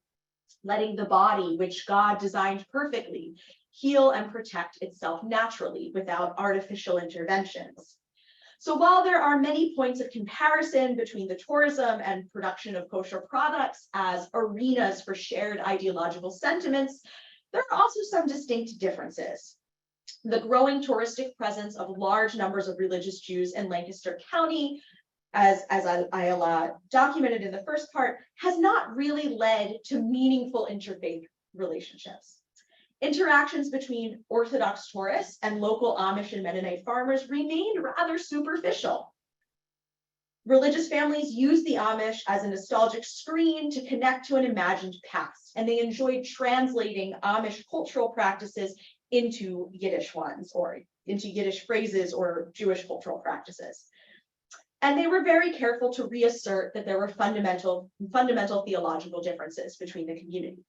letting the body, which God designed perfectly, heal and protect itself naturally without artificial interventions. So while there are many points of comparison between the tourism and production of kosher products as arenas for shared ideological sentiments, there are also some distinct differences. The growing touristic presence of large numbers of religious Jews in Lancaster County, as Ayala documented in the first part, has not really led to meaningful interfaith relationships. Interactions between Orthodox tourists and local Amish and Mennonite farmers remained rather superficial. Religious families used the Amish as a nostalgic screen to connect to an imagined past, and they enjoyed translating Amish cultural practices into Yiddish ones, or into Yiddish phrases or Jewish cultural practices. And they were very careful to reassert that there were fundamental theological differences between the communities.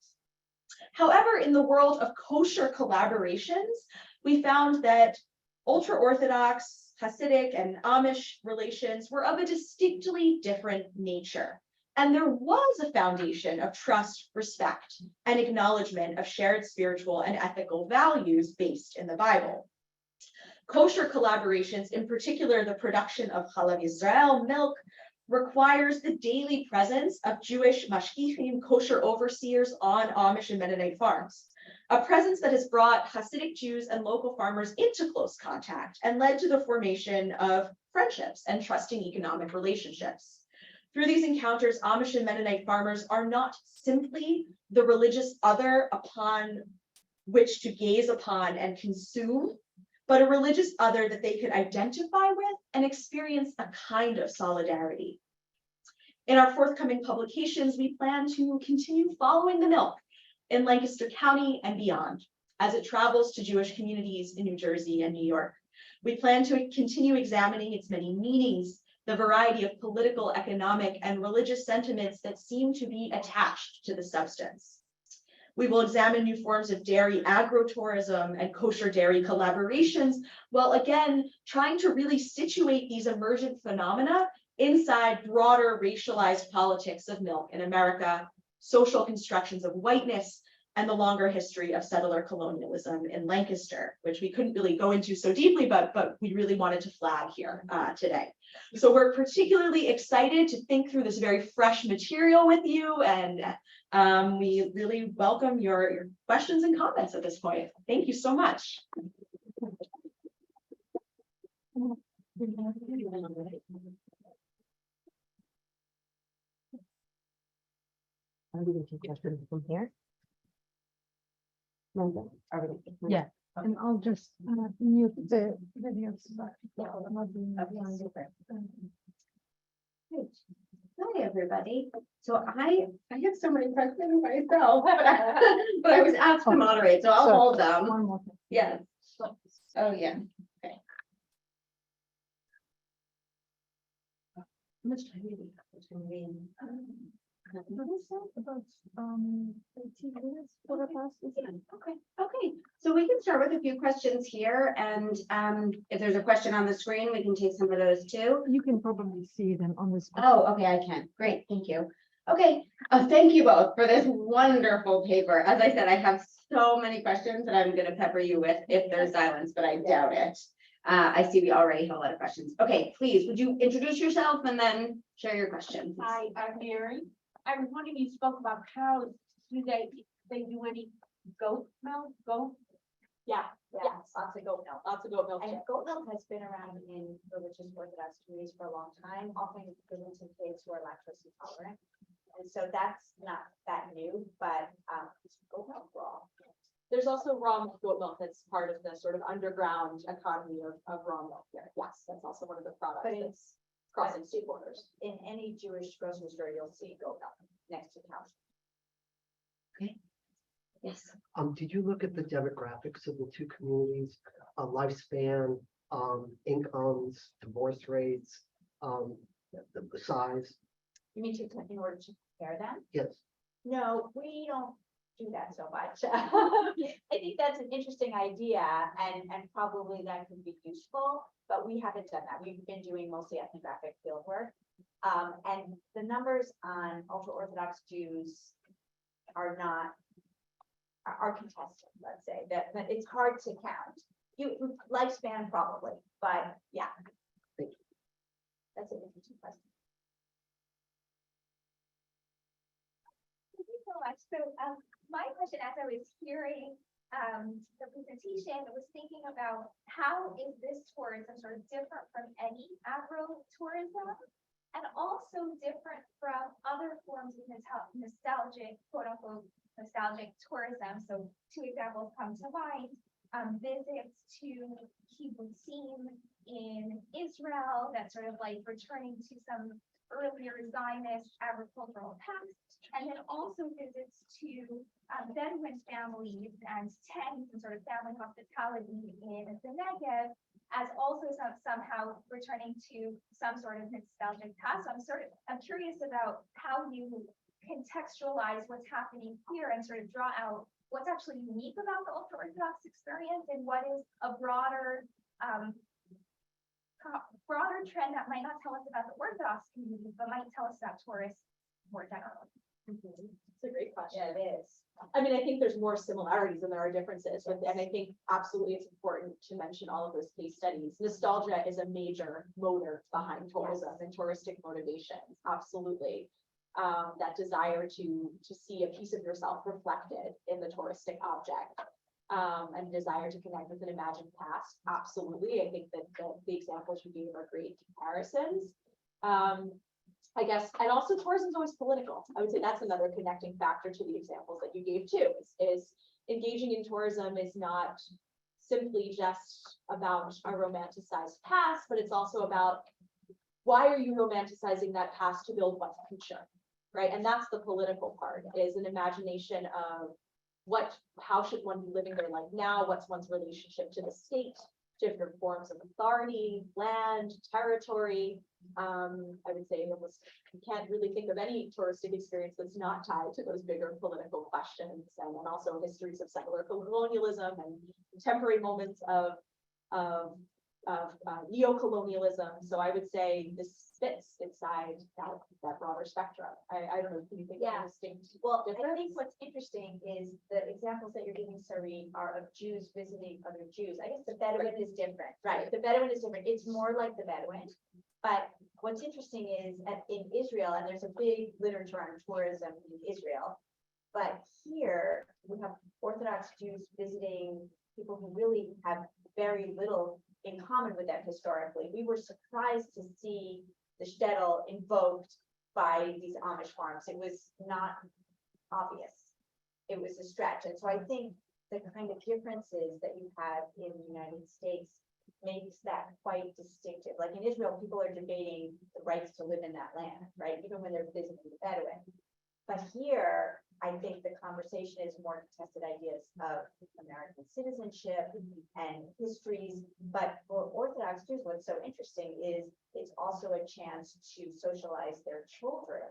However, in the world of kosher collaborations, we found that ultra-Orthodox, Hasidic, and Amish relations were of a distinctly different nature. And there was a foundation of trust, respect, and acknowledgement of shared spiritual and ethical values based in the Bible. Kosher collaborations, in particular the production of Chalav Yisrael milk, requires the daily presence of Jewish mashgichim, kosher overseers on Amish and Mennonite farms, a presence that has brought Hasidic Jews and local farmers into close contact and led to the formation of friendships and trusting economic relationships. Through these encounters, Amish and Mennonite farmers are not simply the religious other upon which to gaze upon and consume, but a religious other that they could identify with and experience a kind of solidarity. In our forthcoming publications, we plan to continue following the milk in Lancaster County and beyond as it travels to Jewish communities in New Jersey and New York. We plan to continue examining its many meanings, the variety of political, economic, and religious sentiments that seem to be attached to the substance. We will examine new forms of dairy agrotourism and kosher dairy collaborations, while again, trying to really situate these emergent phenomena inside broader racialized politics of milk in America, social constructions of whiteness, and the longer history of settler colonialism in Lancaster, which we couldn't really go into so deeply, but we really wanted to flag here today. So we're particularly excited to think through this very fresh material with you, and we really welcome your questions and comments at this point. Thank you so much. Are we going to take questions from here? Yeah, and I'll just mute the videos. Not doing that one. Hi, everybody. So I have so many questions myself, but I was asked to moderate, so I'll hold them. One more thing. Yes. Oh, yeah. Okay. How much time do we have to read? About 18 minutes for the past. Okay. So we can start with a few questions here, and if there's a question on the screen, we can take some of those too. You can probably see them on the screen. Oh, okay, I can. Great, thank you. Okay, thank you both for this wonderful paper. As I said, I have so many questions that I'm going to pepper you with if there's silence, but I doubt it. I see we already have a lot of questions. Okay, please, would you introduce yourself and then share your questions? Hi, I'm Mary. I was wondering, you spoke about cows. Do they do any goat milk? Yeah, lots of goat milk, And goat milk has been around in religious Orthodox communities for a long time, often given to kids who are lactose intolerant. And so that's not that new, but it's goat milk raw. There's also raw goat milk that's part of the sort of underground economy of raw milk here. Yes, that's also one of the products But that's crossing state borders. In any Jewish grocery store, you'll see goat milk next to cows. Yes. Did you look at the demographics of the two communities, lifespan, incomes, divorce rates, the size? You mean to, in order to compare them? Yes. No, we don't do that so much. I think that's an interesting idea and probably that could be useful, but we haven't done that. We've been doing mostly ethnographic field work. And the numbers on ultra-Orthodox Jews are not, are contested, let's say, that it's hard to count. Lifespan probably, but yeah. That's an interesting question. Thank you so much. So, my question as I was hearing, the presentation was thinking about how is this tourism sort of different from any agro-tourism? And also different from other forms of nostalgic, quote unquote, nostalgic tourism. So 2 examples come to mind. Visits to kibbutzim in Israel, that's sort of like returning to some earlier Zionist agricultural past, and then also visits to Bedouin families and tents and sort of family hospitality in the Negev, as also somehow returning to some sort of nostalgic past. So I'm curious about how you contextualize what's happening here and sort of draw out what's actually unique about the ultra-Orthodox experience and what is a broader trend that might not tell us about the Orthodox community, but might tell us about tourists more generally. It's a great question. Yeah, it is. I mean, I think there's more similarities than there are differences, and I think absolutely it's important to mention all of those case studies. Nostalgia is a major motor behind tourism and touristic motivations, absolutely. That desire to see a piece of yourself reflected in the touristic object, and desire to connect with an imagined past, absolutely. I think that the examples you gave are great comparisons. I guess, and also tourism is always political. I would say that's another connecting factor to the examples that you gave too, is engaging in tourism is not simply just about a romanticized past, but it's also about why are you romanticizing that past to build what future, right? And that's the political part, is an imagination of how should one be living their life now? What's one's relationship to the state, different forms of authority, land, territory. I would say almost you can't really think of any touristic experience that's not tied to those bigger political questions, and also histories of settler colonialism and contemporary moments of neo-colonialism. So I would say this fits inside that broader spectrum. I don't know, can you think of a distinct? Well, I think what's interesting is the examples that you're giving, Sari, are of Jews visiting other Jews. I guess the Bedouin is different, right? The Bedouin is different. It's more like the Bedouin. But what's interesting is in Israel, and there's a big literature on tourism in Israel, but here we have Orthodox Jews visiting people who really have very little in common with them historically. We were surprised to see the shtetl invoked by these Amish farms. It was not obvious. It was a stretch. And so I think the kind of differences that you have in the United States makes that quite distinctive. Like in Israel, people are debating the rights to live in that land, right? Even when they're visiting the Bedouin. But here, I think the conversation is more contested ideas of American citizenship and histories. But for Orthodox Jews, what's so interesting is it's also a chance to socialize their children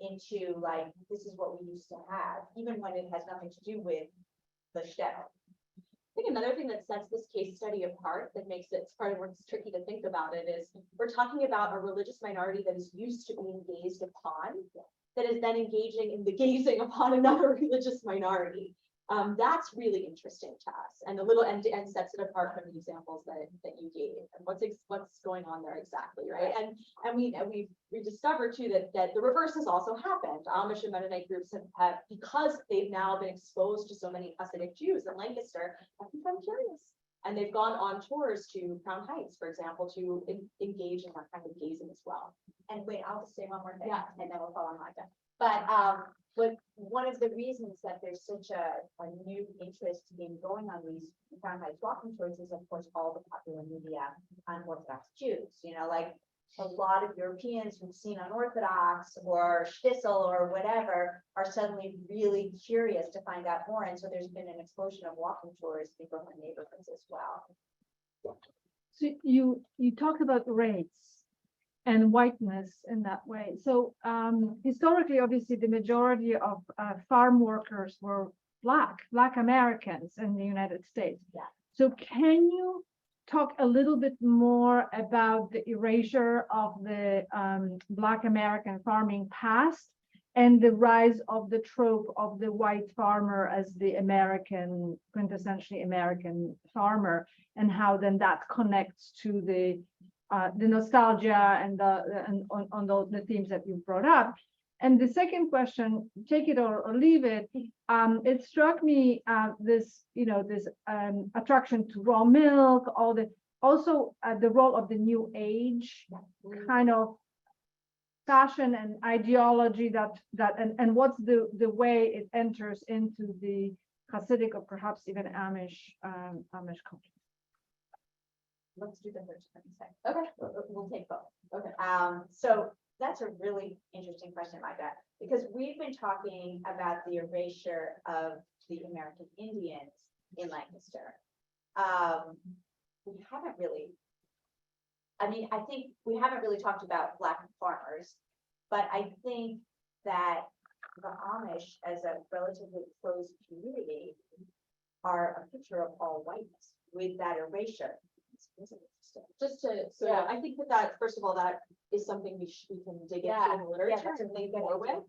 into like, this is what we used to have, even when it has nothing to do with the shtetl. I think another thing that sets this case study apart, that makes it part of what's tricky to think about it, is we're talking about a religious minority that is used to being gazed upon, that is then engaging in the gazing upon another religious minority. That's really interesting to us, and and sets it apart from the examples that you gave, and what's going on there exactly, right? And we discovered too that the reverse has also happened. Amish and Mennonite groups have because they've now been exposed to so many Hasidic Jews in Lancaster, have become curious, and they've gone on tours to Crown Heights, for example, to engage in that kind of gazing as well. And wait, I'll just say one more thing, Yeah. and then we'll follow on like that. But one of the reasons that there's such a new interest in going on these Crown Heights walking tours is, of course, all the popular media on Orthodox Jews. You know, like a lot of Europeans who've seen unorthodox or shtisel or whatever are suddenly really curious to find out more. And so there's been an explosion of walking tours in Brooklyn neighborhoods as well. So you talked about race and whiteness in that way. So historically, obviously, the majority of farm workers were Black Americans in the United States. Yeah. So can you talk a little bit more about the erasure of the Black American farming past and the rise of the trope of the white farmer as the American, quintessentially American farmer, and how then that connects to the nostalgia and the themes that you brought up. And the second question, take it or leave it. It struck me this attraction to raw milk, also the role of the New Age kind of fashion and ideology and what's the way it enters into the Hasidic or perhaps even Amish culture. Let's do the first one second. Okay, we'll take both. Okay. So that's a really interesting question, Micah, because we've been talking about the erasure of the American Indians in Lancaster. We haven't really, I think we haven't really talked about Black farmers, but I think that the Amish as a relatively closed community are a picture of all whiteness with that erasure. Just to, so yeah, I think that first of all, that is something we can dig into in the literature that's and think a more good with.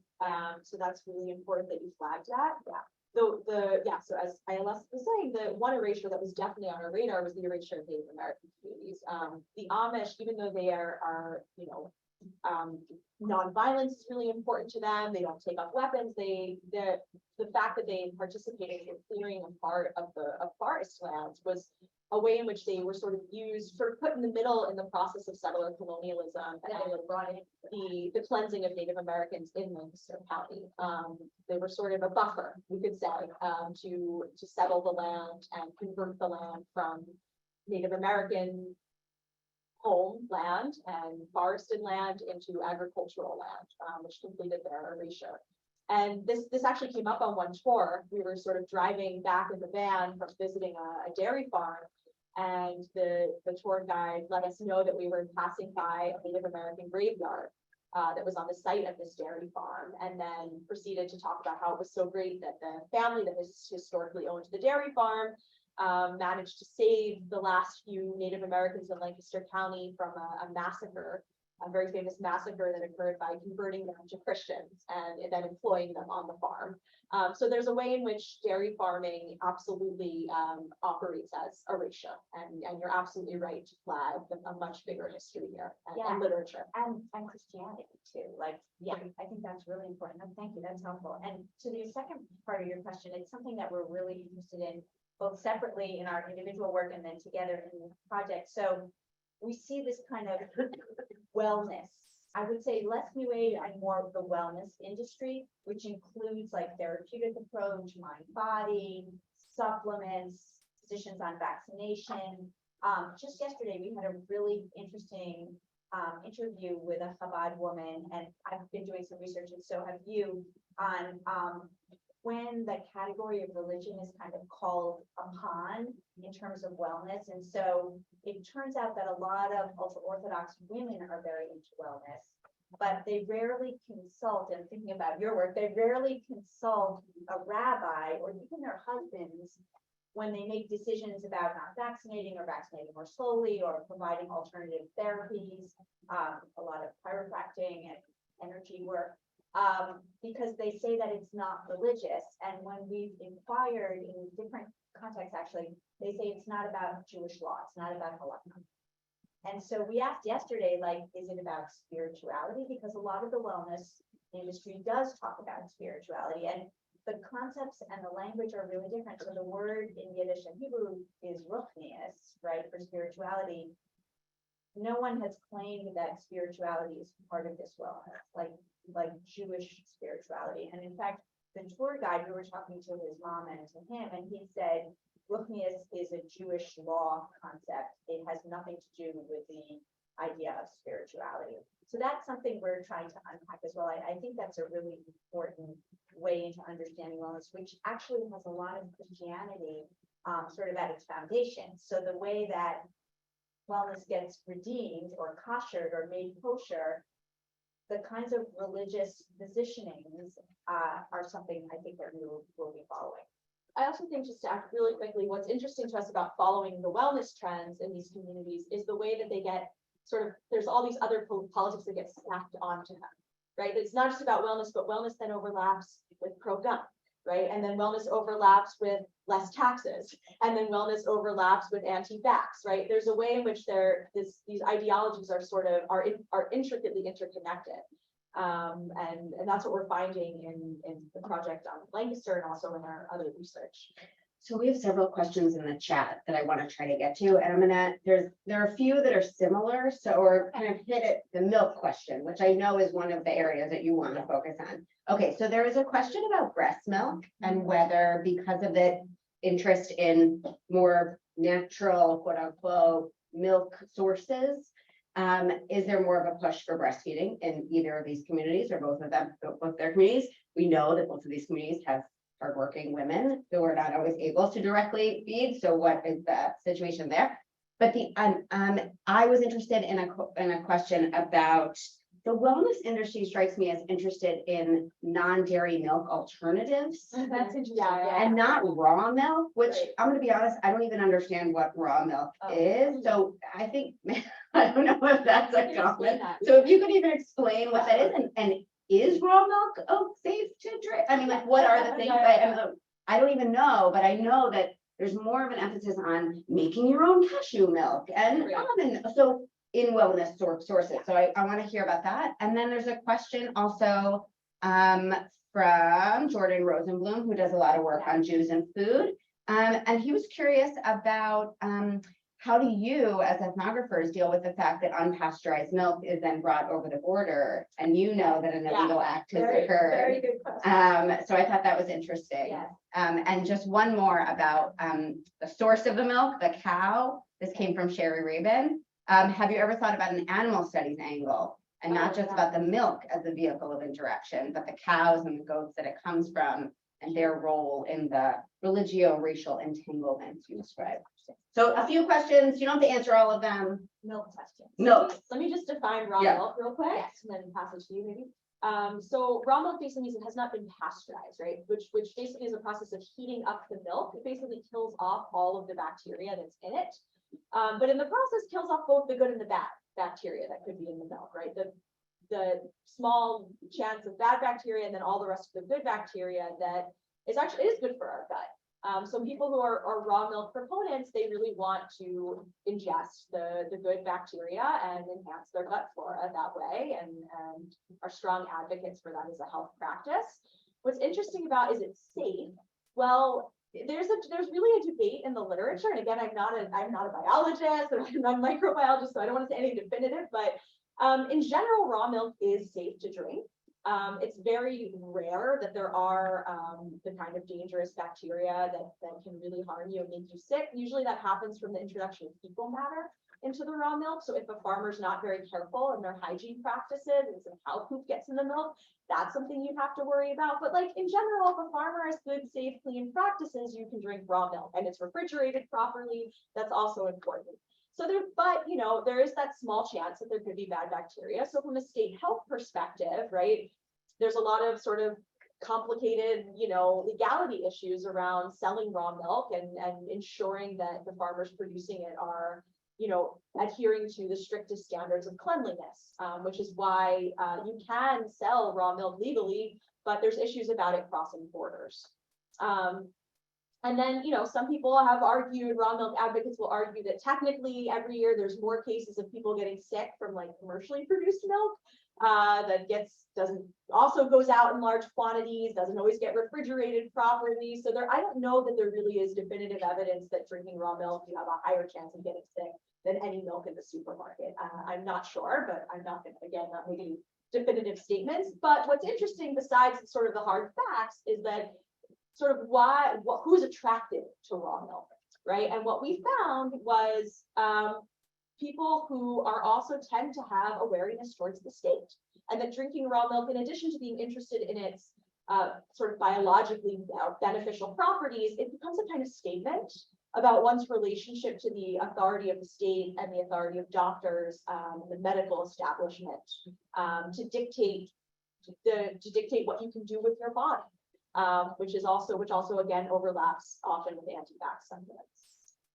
So that's really important that you flagged that. Yeah. So as Ayala was saying, the one erasure that was definitely on our radar was the erasure of Native American communities. The Amish, even though they are nonviolence is really important to them. They don't take up weapons. The fact that they participated in clearing a part of forest lands was a way in which they were sort of put in the middle in the process of settler colonialism, and they were brought in the cleansing of Native Americans in Lancaster County. They were sort of a buffer, we could say, to settle the land and convert the land from Native American homeland and forested land into agricultural land, which completed their erasure. And this actually came up on one tour. We were sort of driving back in the van from visiting a dairy farm, and the tour guide let us know that we were passing by a Native American graveyard that was on the site of this dairy farm, and then proceeded to talk about how it was so great that the family that has historically owned the dairy farm managed to save the last few Native Americans in Lancaster County from a massacre, a very famous massacre that occurred by converting them to Christians and then employing them on the farm. So there's a way in which dairy farming absolutely operates as erasure, and you're absolutely right to flag a much bigger history here and literature. And Christianity too. I think that's really important. And thank you, that's helpful. And to the second part of your question, it's something that we're really interested in, both separately in our individual work and then together in the project. So we see this kind of wellness, I would say less new age and more of the wellness industry, which includes therapeutic approach, mind body, supplements, positions on vaccination. Just yesterday, we had a really interesting interview with a Chabad woman, and I've been doing some research, and so have you, on when the category of religion is kind of called upon in terms of wellness. And so it turns out that a lot of ultra-Orthodox women are very into wellness, but they rarely consult, and thinking about your work, they rarely consult a rabbi or even their husbands when they make decisions about not vaccinating or vaccinating more slowly or providing alternative therapies, a lot of chiropractic and energy work. Because they say that it's not religious. And when we've inquired in different contexts, actually, they say it's not about Jewish law, it's not about halacha. And so we asked yesterday, is it about spirituality? Because a lot of the wellness industry does talk about spirituality, and the concepts and the language are really different. So the word in Yiddish and Hebrew is ruchnius, right, for spirituality. No one has claimed that spirituality is part of this wellness, like Jewish spirituality. And in fact, the tour guide, we were talking to his mom and to him, and he said, Ruchnius is a Jewish law concept. It has nothing to do with the idea of spirituality. So that's something we're trying to unpack as well. I think that's a really important way into understanding wellness, which actually has a lot of Christianity sort of at its foundation. So the way that wellness gets redeemed or koshered or made kosher, the kinds of religious positionings are something I think that we will be following. I also think, just to act really quickly, what's interesting to us about following the wellness trends in these communities is the way that they get sort of, there's all these other politics that get stacked onto them, right? It's not just about wellness, but wellness then overlaps with pro-gun, right? And then wellness overlaps with less taxes, and then wellness overlaps with anti-vax, right? There's a way in which these ideologies are sort of are intricately interconnected. And that's what we're finding in the project on Lancaster and also in our other research. So we have several questions in the chat that I want to try to get to, and there are a few that are similar, so or kind of hit it, the milk question, which I know is one of the areas that you want to focus on. Okay, so there is a question about breast milk and whether, because of the interest in more natural, quote unquote, milk sources, is there more of a push for breastfeeding in either of these communities or both of them, both their communities? We know that both of these communities have hardworking women who are not always able to directly feed. So what is the situation there? But I was interested in a question about the wellness industry. Strikes me as interested in non-dairy milk alternatives. That's interesting. And not raw milk, which Right. I'm gonna be honest, I don't even understand what raw milk is. So I think, I don't know if that's a comment. So if you could even explain what that is, and is raw milk safe to drink? I mean, like, what are the things? I don't even know, but I know that there's more of an emphasis on making your own cashew milk and Right. almond. So in wellness sources. So I want to hear about that. And then there's a question also from Jordan Rosenblum, who does a lot of work on Jews and food. And he was curious about how do you, as ethnographers, deal with the fact that unpasteurized milk is then brought over the border, and you know that an illegal act has occurred. Very good question. So I thought that was interesting. Yes. And just one more about the source of the milk, the cow. This came from Sherry Rabin. Have you ever thought about an animal studies angle, and not just about the milk as a vehicle of interaction, but the cows and the goats that it comes from and their role in the religio-racial entanglements you described? So a few questions. You don't have to answer all of them. Milk question. Milk. Let me just define raw Yeah. milk real quick, Yes. and then pass it to you maybe. So raw milk basically means it has not been pasteurized, right? Which basically is a process of heating up the milk. It basically kills off all of the bacteria that's in it. But in the process, kills off both the good and the bad bacteria that could be in the milk, right? The small chance of bad bacteria and then all the rest of the good bacteria that is good for our gut. So people who are raw milk proponents, they really want to ingest the good bacteria and enhance their gut flora that way, and are strong advocates for that as a health practice. What's interesting about, is it safe? Well, there's really a debate in the literature, and again, I'm not a biologist or I'm not a microbiologist, so I don't want to say anything definitive, but in general, raw milk is safe to drink. It's very rare that there are the kind of dangerous bacteria that can really harm you and make you sick. Usually that happens from the introduction of fecal matter into the raw milk. So if a farmer's not very careful in their hygiene practices and some cow poop gets in the milk, that's something you have to worry about. But like in general, if a farmer has good, safe, clean practices, you can drink raw milk and it's refrigerated properly. That's also important. So there is that small chance that there could be bad bacteria. So from a state health perspective, right, there's a lot of sort of complicated, legality issues around selling raw milk and ensuring that the farmers producing it are, adhering to the strictest standards of cleanliness, which is why you can sell raw milk legally, but there's issues about it crossing borders. And then, some people have argued, raw milk advocates will argue that technically every year there's more cases of people getting sick from like commercially produced milk that also goes out in large quantities, doesn't always get refrigerated properly. So I don't know that there really is definitive evidence that drinking raw milk, you have a higher chance of getting sick than any milk in the supermarket. I'm not sure, but I'm not making definitive statements. But what's interesting, besides sort of the hard facts, is that sort of who's attracted to raw milk, right? And what we found was people who are also tend to have a wariness towards the state. And that drinking raw milk, in addition to being interested in its sort of biologically beneficial properties, it becomes a kind of statement about one's relationship to the authority of the state and the authority of doctors, the medical establishment, to dictate what you can do with your body, which also again overlaps often with anti-vax sentiments.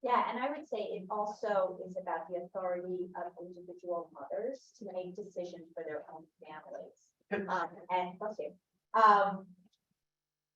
Yeah, and I would say it also is about the authority of individual mothers to make decisions for their own families. And bless you.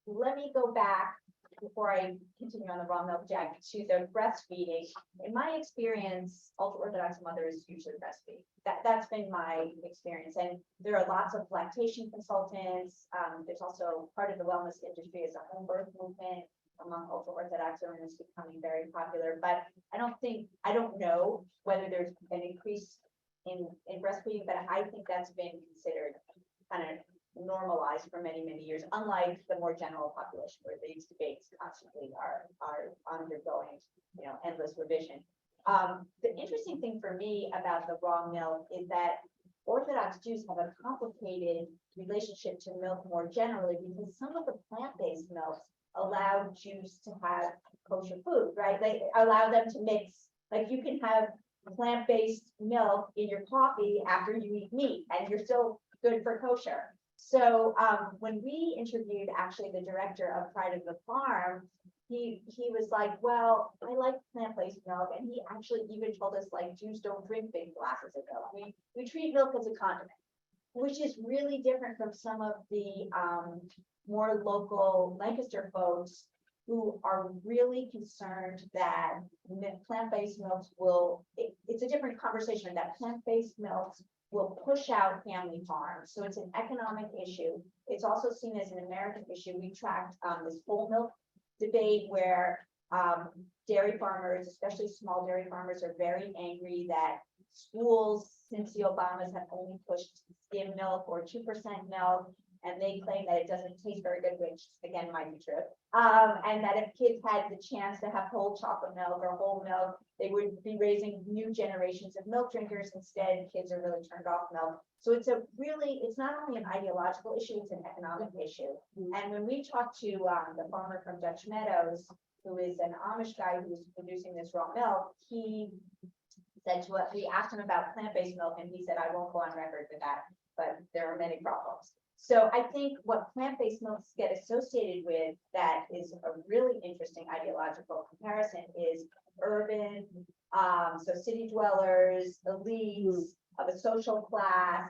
Let me go back before I continue on the raw milk jacket to the breastfeeding. In my experience, ultra-Orthodox mothers usually breastfeed. That's been my experience. And there are lots of lactation consultants. There's also part of the wellness industry is a home birth movement among ultra-Orthodox women is becoming very popular. But I don't know whether there's an increase in breastfeeding, but I think that's been considered kind of normalized for many, many years, unlike the more general population where these debates constantly are undergoing, endless revision. The interesting thing for me about the raw milk is that Orthodox Jews have a complicated relationship to milk more generally because some of the plant-based milks allow Jews to have kosher food, right? They allow them to mix, like you can have plant-based milk in your coffee after you eat meat and you're still good for kosher. So when we interviewed actually the director of Pride of the Farm, he was like, well, I like plant-based milk. And he actually even told us like Jews don't drink big glasses of milk. We treat milk as a condiment, which is really different from some of the more local Lancaster folks who are really concerned that plant-based milks it's a different conversation, that plant-based milks will push out family farms. So it's an economic issue. It's also seen as an American issue. We tracked this whole milk debate where dairy farmers, especially small dairy farmers, are very angry that schools since the Obamas have only pushed skim milk or 2% milk. And they claim that it doesn't taste very good, which again might be true. And that if kids had the chance to have whole chocolate milk or whole milk, they would be raising new generations of milk drinkers. Instead, kids are really turned off milk. So it's not only an ideological issue, it's an economic issue. And when we talked to the farmer from Dutch Meadows, who is an Amish guy who's producing this raw milk, he said to us, we asked him about plant-based milk, and he said, I won't go on record for that, but there are many problems. So I think what plant-based milks get associated with that is a really interesting ideological comparison is urban, so city dwellers, elites of a social class,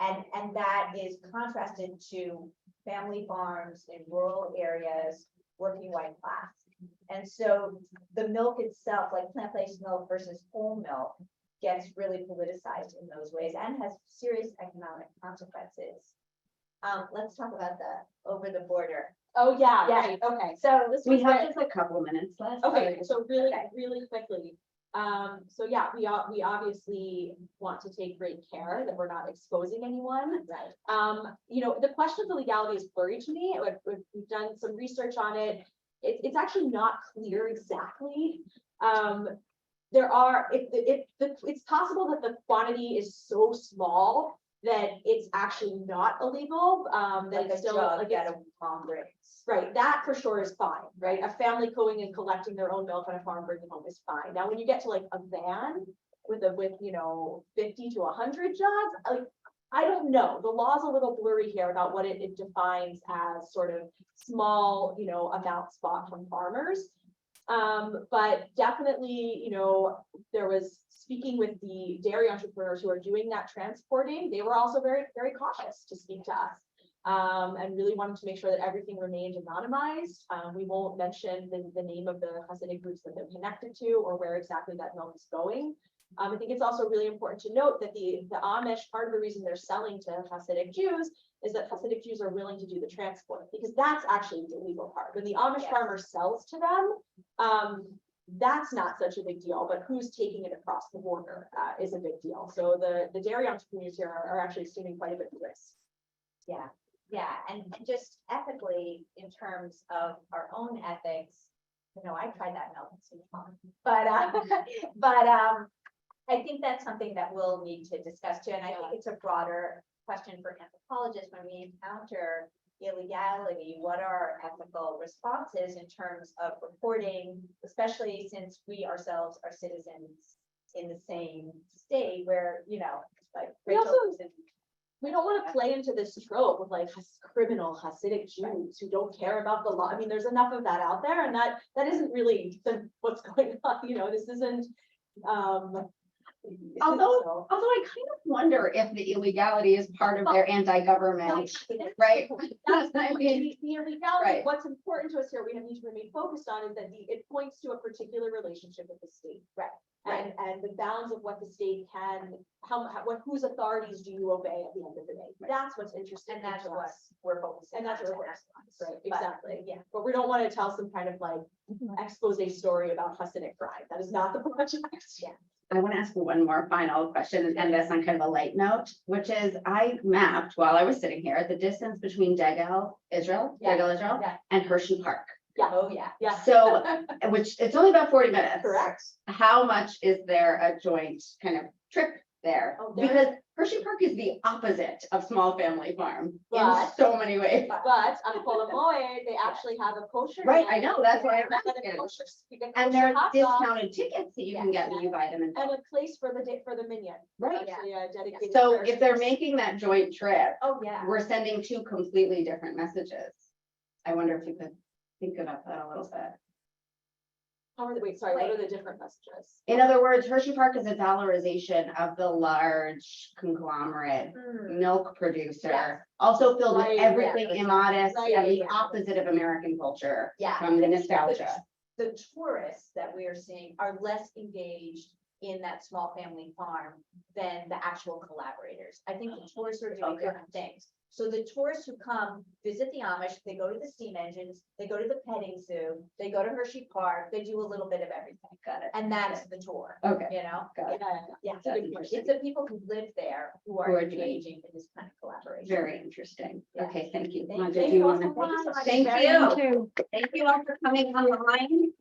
and that is contrasted to family farms in rural areas, working white class. And so the milk itself, like plant-based milk versus whole milk, gets really politicized in those ways and has serious economic consequences. Let's talk about the over the border. Oh, yeah, Yeah. right, okay. So this We was have just a couple of minutes left. Okay, so really, Okay. really quickly. So yeah, we obviously want to take great care that we're not exposing anyone. right. The question of the legality is blurry to me. We've done some research on it. It's actually not clear exactly. It's possible that the quantity is so small that it's actually not illegal, that Like it's a still drug like at a farm breaks. right, that for sure is fine, right? A family going and collecting their own milk on a farm, bringing home is fine. Now, when you get to like a van with 50 to 100 jugs, like, I don't know. The law's a little blurry here about what it defines as sort of small, amounts bought from farmers. But definitely, there was speaking with the dairy entrepreneurs who are doing that transporting, they were also very, very cautious to speak to us. And really wanted to make sure that everything remained anonymized. We won't mention the name of the Hasidic groups that they're connected to or where exactly that milk is going. I think it's also really important to note that the Amish, part of the reason they're selling to Hasidic Jews is that Hasidic Jews are willing to do the transport, because that's actually the legal part. When the Amish farmer sells to them, that's not such a big deal, but who's taking it across the border is a big deal. So the dairy entrepreneurs here are actually assuming quite a bit of risk. Yeah, and just ethically, in terms of our own ethics, I tried that milk, it's super fun. But I think that's something that we'll need to discuss too, and I think it's a broader question for anthropologists when we encounter illegality. What are our ethical responses in terms of reporting, especially since we ourselves are citizens in the same state where, like We Rachel also- was in. We don't want to play into this trope of like criminal Hasidic Jews who don't care about the law. I mean, there's enough of that out there, and that isn't really what's going on. This isn't. Although I kind of wonder if the illegality is part of their anti-government, right? That's I mean, the illegality. right. What's important to us here, we need to remain focused on is that it points to a particular relationship with the state. Right. And the bounds of what the state can, whose authorities do you obey at the end of the day? That's what's interesting. And that's to what us. we're focusing on. And that's what we're to focusing on, right, But, exactly. Yeah. But we don't want to tell some kind of like expose story about Hasidic crime. That is not the project. Yeah. I want to ask one more final question, and that's on kind of a light note, which is I mapped while I was sitting here, the distance between Degel, Israel, Yeah. and Hershey Park. Yeah. Oh, yeah. Yeah. So, which it's only about 40 minutes. Correct. How much is there a joint kind of trip there? Oh, there- Because Hershey Park is the opposite of small family farm in But- so many ways. But on Polomoy, they actually have a kosher. Right, I night. know, that's why I'm And a asking. kosher- you get And kosher there are hot dogs discounted tickets that you can get when you buy them in. and a place for the minyan. Right. Actually, a dedicated. So Hershey if they're Park. making that joint trip, Oh, yeah. we're sending two completely different messages. I wonder if you could think about that a little bit. How are wait, sorry, what are the different messages? In other words, Hershey Park is a dollarization of the large conglomerate milk producer, Yes. also filled Right, with everything yeah. immodest Right, and the yeah. opposite of American culture Yeah. from the nostalgia. The tourists that we are seeing are less engaged in that small family farm than the actual collaborators. I think the tourists are doing Okay. different things. So the tourists who come visit the Amish, they go to the steam engines, they go to the petting zoo, they go to Hershey Park, they do a little bit of everything. Got it. And that's the tour, Okay, you know? got it. Yeah, That's a good point. it's the people who live there who Who are are doing- engaging in this kind of collaboration. Very interesting. Yeah. Okay, thank you. Thank Manja, you. do you Thank you wanna- so much. Thank Very you. Thank you. Thank you all for coming online.